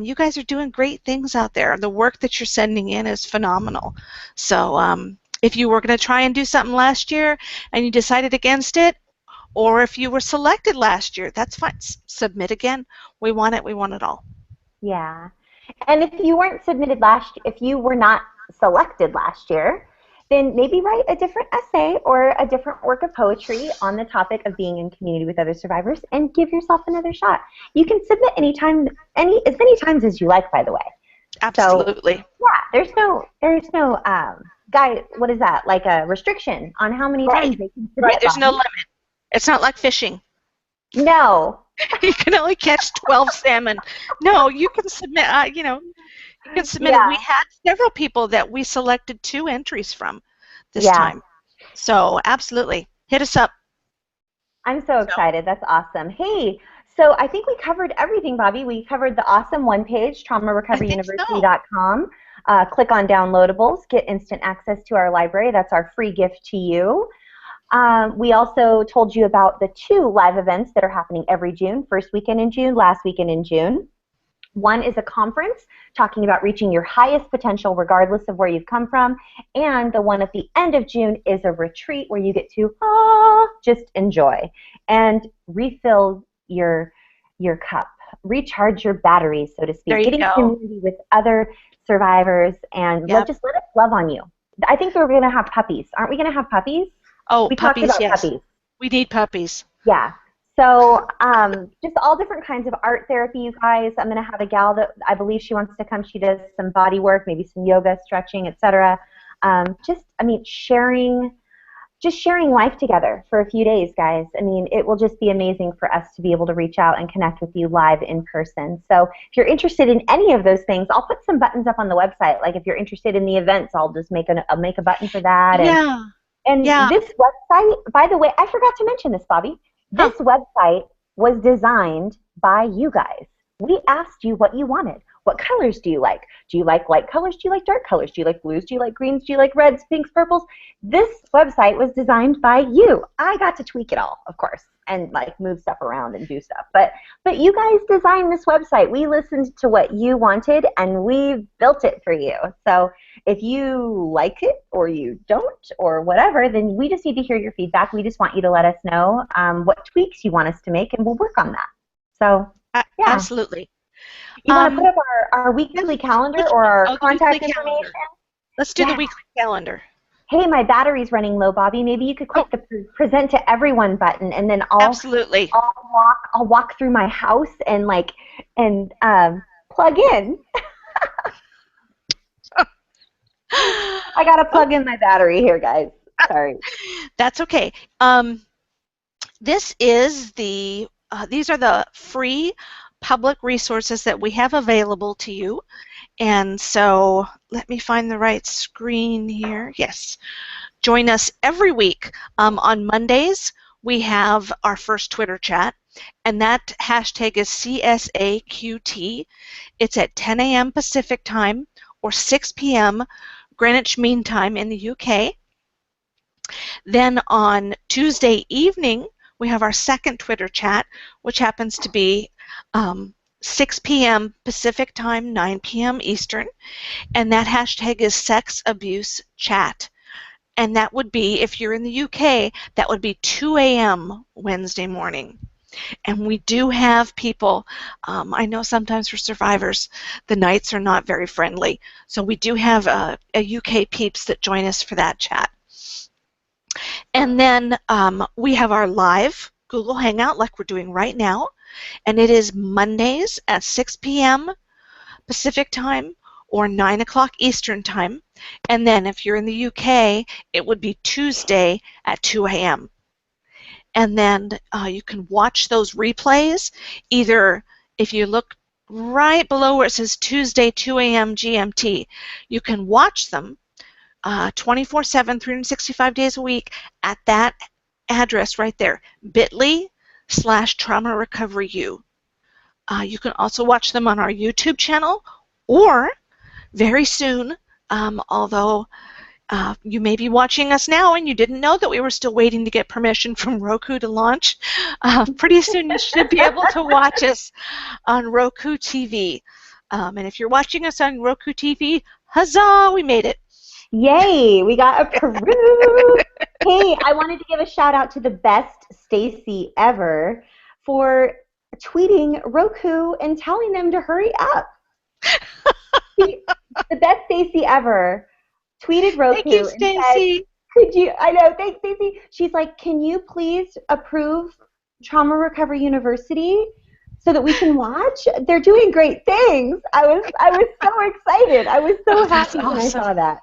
You guys are doing great things out there. The work that you're sending in is phenomenal. So if you were going to try and do something last year and you decided against it, or if you were selected last year, that's fine. Submit again. We want it. We want it all. Yeah. And if you weren't submitted if you were not selected last year, then maybe write a different essay or a different work of poetry on the topic of being in community with other survivors and give yourself another shot. You can submit anytime, as many times as you like, by the way. So, Absolutely. yeah, there's no what is that? Like a restriction on how many Right. times they can Right. submit, There's no Bobby. limit. It's not like fishing. No. You can only catch 12 salmon. No, you can submit, you can submit it. We Yeah. had several people that we selected 2 entries from this Yeah. time. So absolutely. Hit us up. I'm so So excited. That's awesome. Hey, so I think we covered everything, Bobby. We covered the awesome one page, I think so. traumarecoveryuniversity.com. Click on downloadables, get instant access to our library. That's our free gift to you. We also told you about the 2 live events that are happening every June, first weekend in June, last weekend in June. One is a conference talking about reaching your highest potential regardless of where you've come from. And the one at the end of June is a retreat where you get to just enjoy and refill your cup, recharge your batteries, so to There speak, you getting go. community with other survivors and Yep. just let us love on you. I think we're going to have puppies. Aren't we going to have puppies? Oh, We talked puppies, about yes. puppies. We need puppies. Yeah. So just all different kinds of art therapy, you guys. I'm going to have a gal that I believe she wants to come. She does some body work, maybe some yoga, stretching, etc. Sharing life together for a few days, guys. I mean, it will just be amazing for us to be able to reach out and connect with you live in person. So if you're interested in any of those things, I'll put some buttons up on the website. Like if you're interested in the events, I'll just I'll make a button for that. Yeah. And Yeah. this website, by the way, I forgot to mention this, Bobby. Huh. This website was designed by you guys. We asked you what you wanted. What colors do you like? Do you like light colors? Do you like dark colors? Do you like blues? Do you like greens? Do you like reds, pinks, purples? This website was designed by you. I got to tweak it all, of course, and like move stuff around and do stuff. But you guys designed this website. We listened to what you wanted and we built it for you. So if you like it or you don't or whatever, then we just need to hear your feedback. We just want you to let us know what tweaks you want us to make, and we'll work on that. So, yeah. Absolutely. You want to put up our weekly calendar or our contact information? Let's do the weekly calendar. Hey, my battery's running low, Bobby. Maybe you could click the present to everyone button, and then I'll walk through my house and plug in. I gotta plug in my battery here, guys. Sorry. That's okay. These are the free public resources that we have available to you. And so let me find the right screen here. Yes. Join us every week. On Mondays, we have our first Twitter chat, and that hashtag is CSAQT. It's at 10 a.m. Pacific time or 6 p.m. Greenwich Mean Time in the UK. Then on Tuesday evening, we have our second Twitter chat, which happens to be 6 p.m. Pacific time, 9 p.m. Eastern, and that hashtag is Sex Abuse Chat. And that would be, if you're in the UK, that would be 2 a.m. Wednesday morning. And we do have people, I know sometimes for survivors, the nights are not very friendly. So we do have a UK peeps that join us for that chat. And then we have our live Google Hangout like we're doing right now. And it is Mondays at 6 p.m. Pacific time or 9 o'clock Eastern time. And then if you're in the UK, it would be Tuesday at 2 a.m. And then you can watch those replays either if you look right below where it says Tuesday 2 a.m. GMT, you can watch them 24/7, 365 days a week at that address right there, bit.ly/trauma recovery U. You can also watch them on our YouTube channel, or very soon, although you may be watching us now and you didn't know that we were still waiting to get permission from Roku to launch. Pretty soon you should be able to watch us on Roku TV. And if you're watching us on Roku TV, huzzah, we made it. Yay, we got approved. Hey, I wanted to give a shout out to the best Stacy ever for tweeting Roku and telling them to hurry up. The best Stacy ever tweeted Roku. Thank you, Stacy. Could you? I know. Thanks, Stacy. She's like, can you please approve Trauma Recovery University so that we can watch? They're doing great things. I was so excited. I was so happy when I saw that.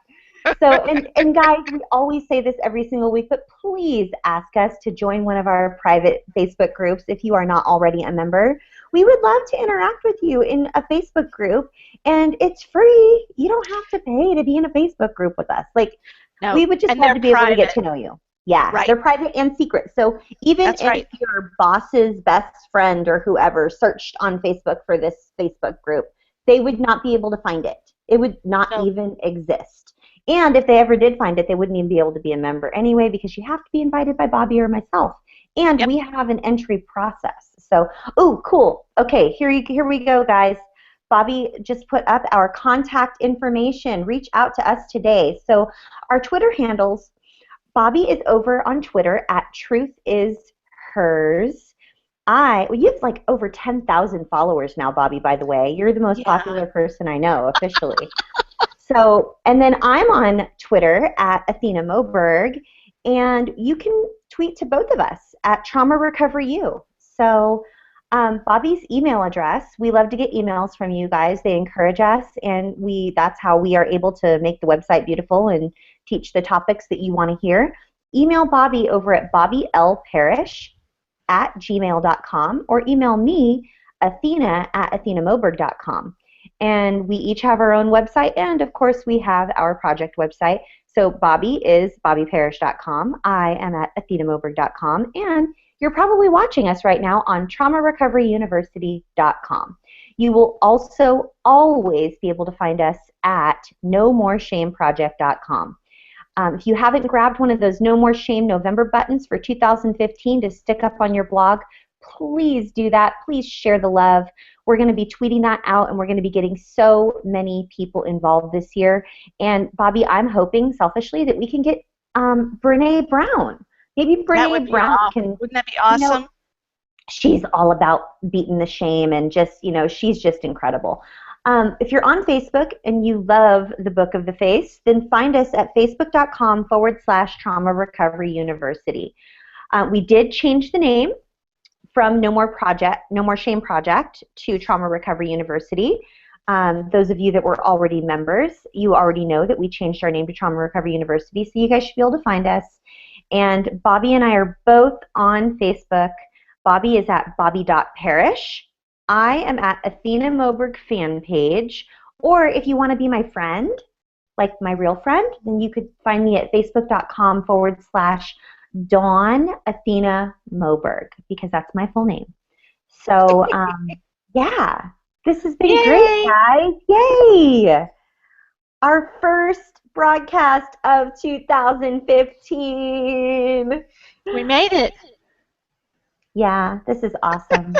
So, and guys, we always say this every single week, but please ask us to join one of our private Facebook groups if you are not already a member. We would love to interact with you in a Facebook group, and it's free. You don't have to pay to be in a Facebook group with us. No, we would just love to be able to get to know you. Yeah, right. They're private and secret. So even if your boss's best friend or whoever searched on Facebook for this Facebook group, they would not be able to find it. It would not even exist. And if they ever did find it, they wouldn't even be able to be a member anyway, because you have to be invited by Bobby or myself. And Yep. we have an entry process. So, oh, cool. Okay, here we go, guys. Bobby just put up our contact information. Reach out to us today. So our Twitter handles, Bobby is over on Twitter at Truth Is Hers. Well, you have like over 10,000 followers now, Bobby, by the way. You're the most Yeah. popular person I know officially. So, and then I'm on Twitter at Athena Moberg, and you can tweet to both of us at Trauma Recovery U. So, Bobby's email address, we love to get emails from you guys. They encourage us, and that's how we are able to make the website beautiful and teach the topics that you want to hear. Email Bobby over at bobbylparish@gmail.com, or email me, Athena, at athenamoberg.com. And we each have our own website, and of course we have our project website. So Bobby is bobbyparish.com. I am at athenamoberg.com, and you're probably watching us right now on traumarecoveryuniversity.com. You will also always be able to find us at nomoreshameproject.com. If you haven't grabbed one of those No More Shame November buttons for 2015 to stick up on your blog, please do that. Please share the love. We're going to be tweeting that out, and we're going to be getting so many people involved this year. And Bobby, I'm hoping selfishly that we can get Brene Brown. Maybe Brene Brown can. Wouldn't that be awesome? She's all about beating the shame, and just, she's just incredible. If you're on Facebook and you love the Book of the Face, then find us at facebook.com/Trauma Recovery University. We did change the name from No More Shame Project to Trauma Recovery University. Those of you that were already members, you already know that we changed our name to Trauma Recovery University, so you guys should be able to find us. And Bobby and I are both on Facebook. Bobby is at bobby.parish. I am at Athena Moberg fan page. Or if you want to be my friend, like my real friend, then you could find me at facebook.com/Dawn Athena Moberg, because that's my full name. So, yeah, this has been great, guys. Yay! Our first broadcast of 2015. We made it. Yeah, this is awesome.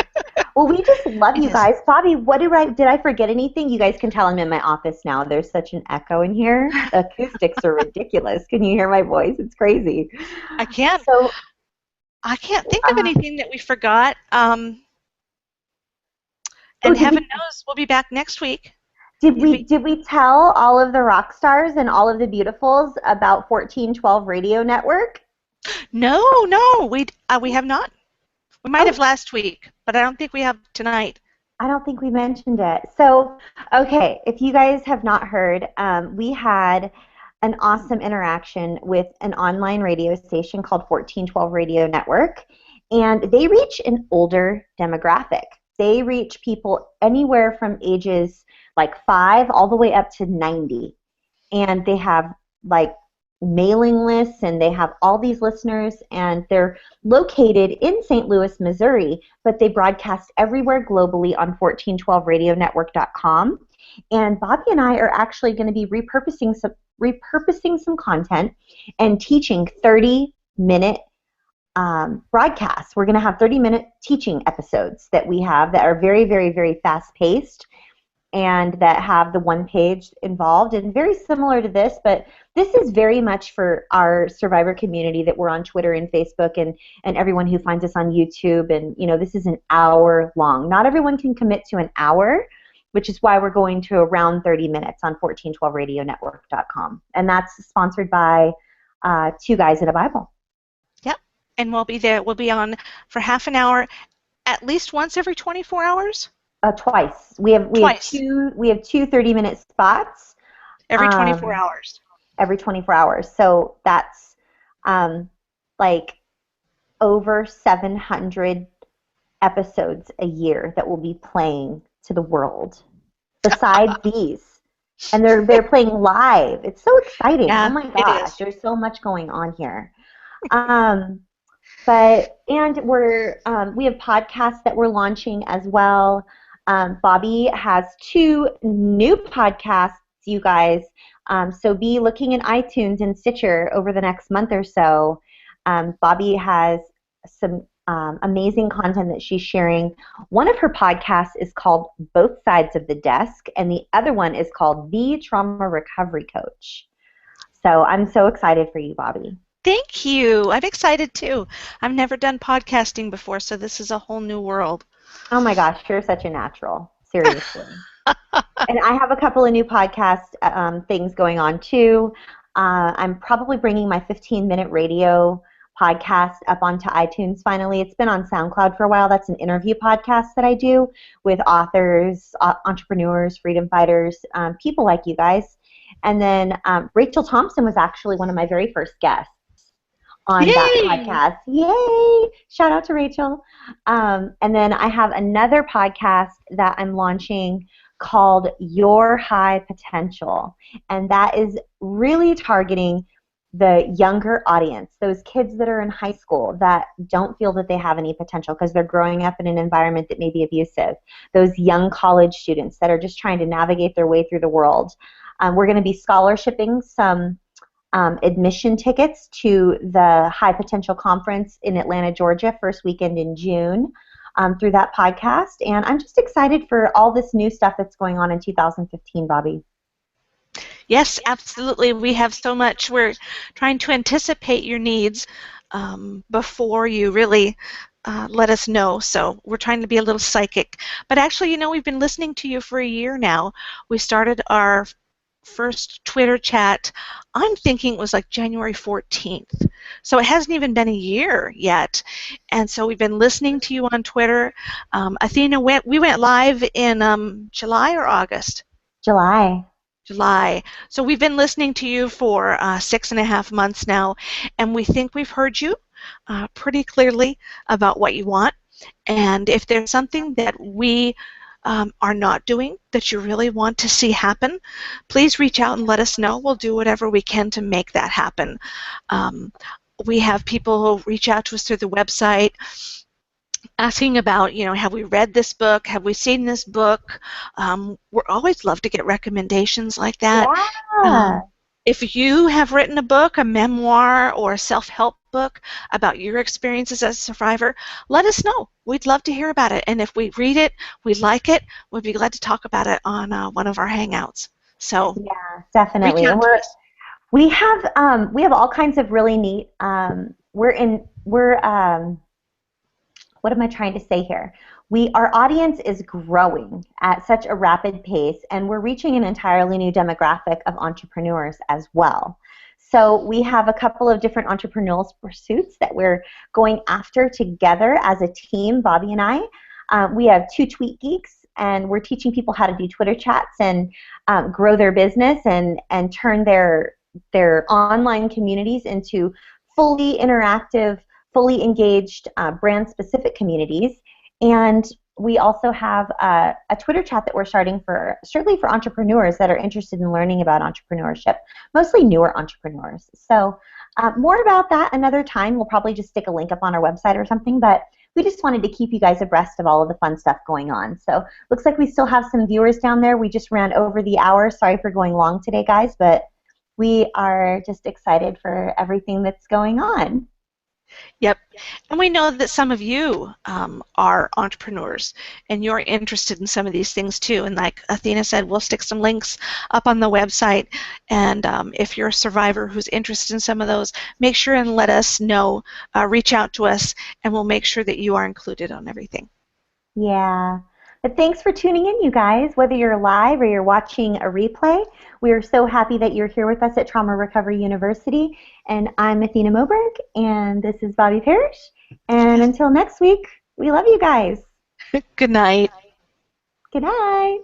Well, we just love you guys. Bobby, did I forget anything? You guys can tell I'm in my office now. There's such an echo in here. The acoustics are ridiculous. Can you hear my voice? It's crazy. I can't. So, I can't think of anything that we forgot. And heaven knows we'll be back next week. Did we tell all of the rock stars and all of the beautifuls about 1412 Radio Network? No, we have not. We might have last week, but I don't think we have tonight. I don't think we mentioned it. So, okay, if you guys have not heard, we had an awesome interaction with an online radio station called 1412 Radio Network, and they reach an older demographic. They reach people anywhere from ages like 5 all the way up to 90, and they have like mailing lists, and they have all these listeners, and they're located in St. Louis, Missouri, but they broadcast everywhere globally on 1412radionetwork.com. And Bobby and I are actually going to be repurposing some content and teaching 30-minute broadcasts. We're going to have 30-minute teaching episodes that we have that are very, very, very fast-paced, and that have the one page involved, and very similar to this, but this is very much for our survivor community that we're on Twitter and Facebook, and everyone who finds us on YouTube. And this is an hour long. Not everyone can commit to an hour, which is why we're going to around 30 minutes on 1412radionetwork.com. And that's sponsored by Two Guys in a Bible. Yep, and we'll be there. We'll be on for half an hour, at least once every 24 hours. Twice. We have two 30-minute spots. Every 24 hours. Every 24 hours. So that's like over 700 episodes a year that will be playing to the world. Besides these, and they're playing live. It's so exciting. Yeah, oh my gosh, there's so much going on here. We have podcasts that we're launching as well. Bobby has 2 new podcasts, you guys. So be looking in iTunes and Stitcher over the next month or so. Bobby has some amazing content that she's sharing. One of her podcasts is called Both Sides of the Desk, and the other one is called The Trauma Recovery Coach. So I'm so excited for you, Bobby. Thank you. I'm excited too. I've never done podcasting before, so this is a whole new world. Oh my gosh, you're such a natural. Seriously. And I have a couple of new podcast things going on too. I'm probably bringing my 15-minute radio podcast up onto iTunes finally. It's been on SoundCloud for a while. That's an interview podcast that I do with authors, entrepreneurs, freedom fighters, people like you guys. And then Rachel Thompson was actually one of my very first guests on that Yay! podcast. Yay! Shout out to Rachel. And then I have another podcast that I'm launching called Your High Potential. And that is really targeting the younger audience, those kids that are in high school that don't feel that they have any potential because they're growing up in an environment that may be abusive, those young college students that are just trying to navigate their way through the world. We're going to be scholarshiping some admission tickets to the High Potential Conference in Atlanta, Georgia, first weekend in June through that podcast. And I'm just excited for all this new stuff that's going on in 2015, Bobby. Yes, absolutely. We have so much. We're trying to anticipate your needs before you really let us know. So we're trying to be a little psychic. But actually, we've been listening to you for a year now. We started our first Twitter chat, I'm thinking it was like January 14th. So it hasn't even been a year yet. And so we've been listening to you on Twitter. Athena, we went live in July or August? July. July. So we've been listening to you for 6.5 months now, and we think we've heard you pretty clearly about what you want. And if there's something that we are not doing that you really want to see happen, please reach out and let us know. We'll do whatever we can to make that happen. We have people who reach out to us through the website asking about, have we read this book? Have we seen this book? We're always love to get recommendations like that. Yeah. If you have written a book, a memoir, or a self-help book about your experiences as a survivor, let us know. We'd love to hear about it. And if we read it, we like it, we'd be glad to talk about it on one of our hangouts. So yeah, definitely. reach And out to us. we have all kinds of really neat. What am I trying to say here? Our audience is growing at such a rapid pace, and we're reaching an entirely new demographic of entrepreneurs as well. So we have a couple of different entrepreneurial pursuits that we're going after together as a team, Bobby and I. We have two Tweet Geeks, and we're teaching people how to do Twitter chats and grow their business and turn their online communities into fully interactive, fully engaged, brand-specific communities. And we also have a Twitter chat that we're starting certainly for entrepreneurs that are interested in learning about entrepreneurship, mostly newer entrepreneurs. So more about that another time. We'll probably just stick a link up on our website or something, but we just wanted to keep you guys abreast of all of the fun stuff going on. So looks like we still have some viewers down there. We just ran over the hour. Sorry for going long today, guys, but we are just excited for everything that's going on. Yep. And we know that some of you are entrepreneurs and you're interested in some of these things too. And like Athena said, we'll stick some links up on the website. And if you're a survivor who's interested in some of those, make sure and let us know. Reach out to us and we'll make sure that you are included on everything. Yeah. But thanks for tuning in, you guys. Whether you're live or you're watching a replay, we are so happy that you're here with us at Trauma Recovery University. And I'm Athena Moberg, and this is Bobby Parrish. And until next week, we love you guys. Good night. Good night.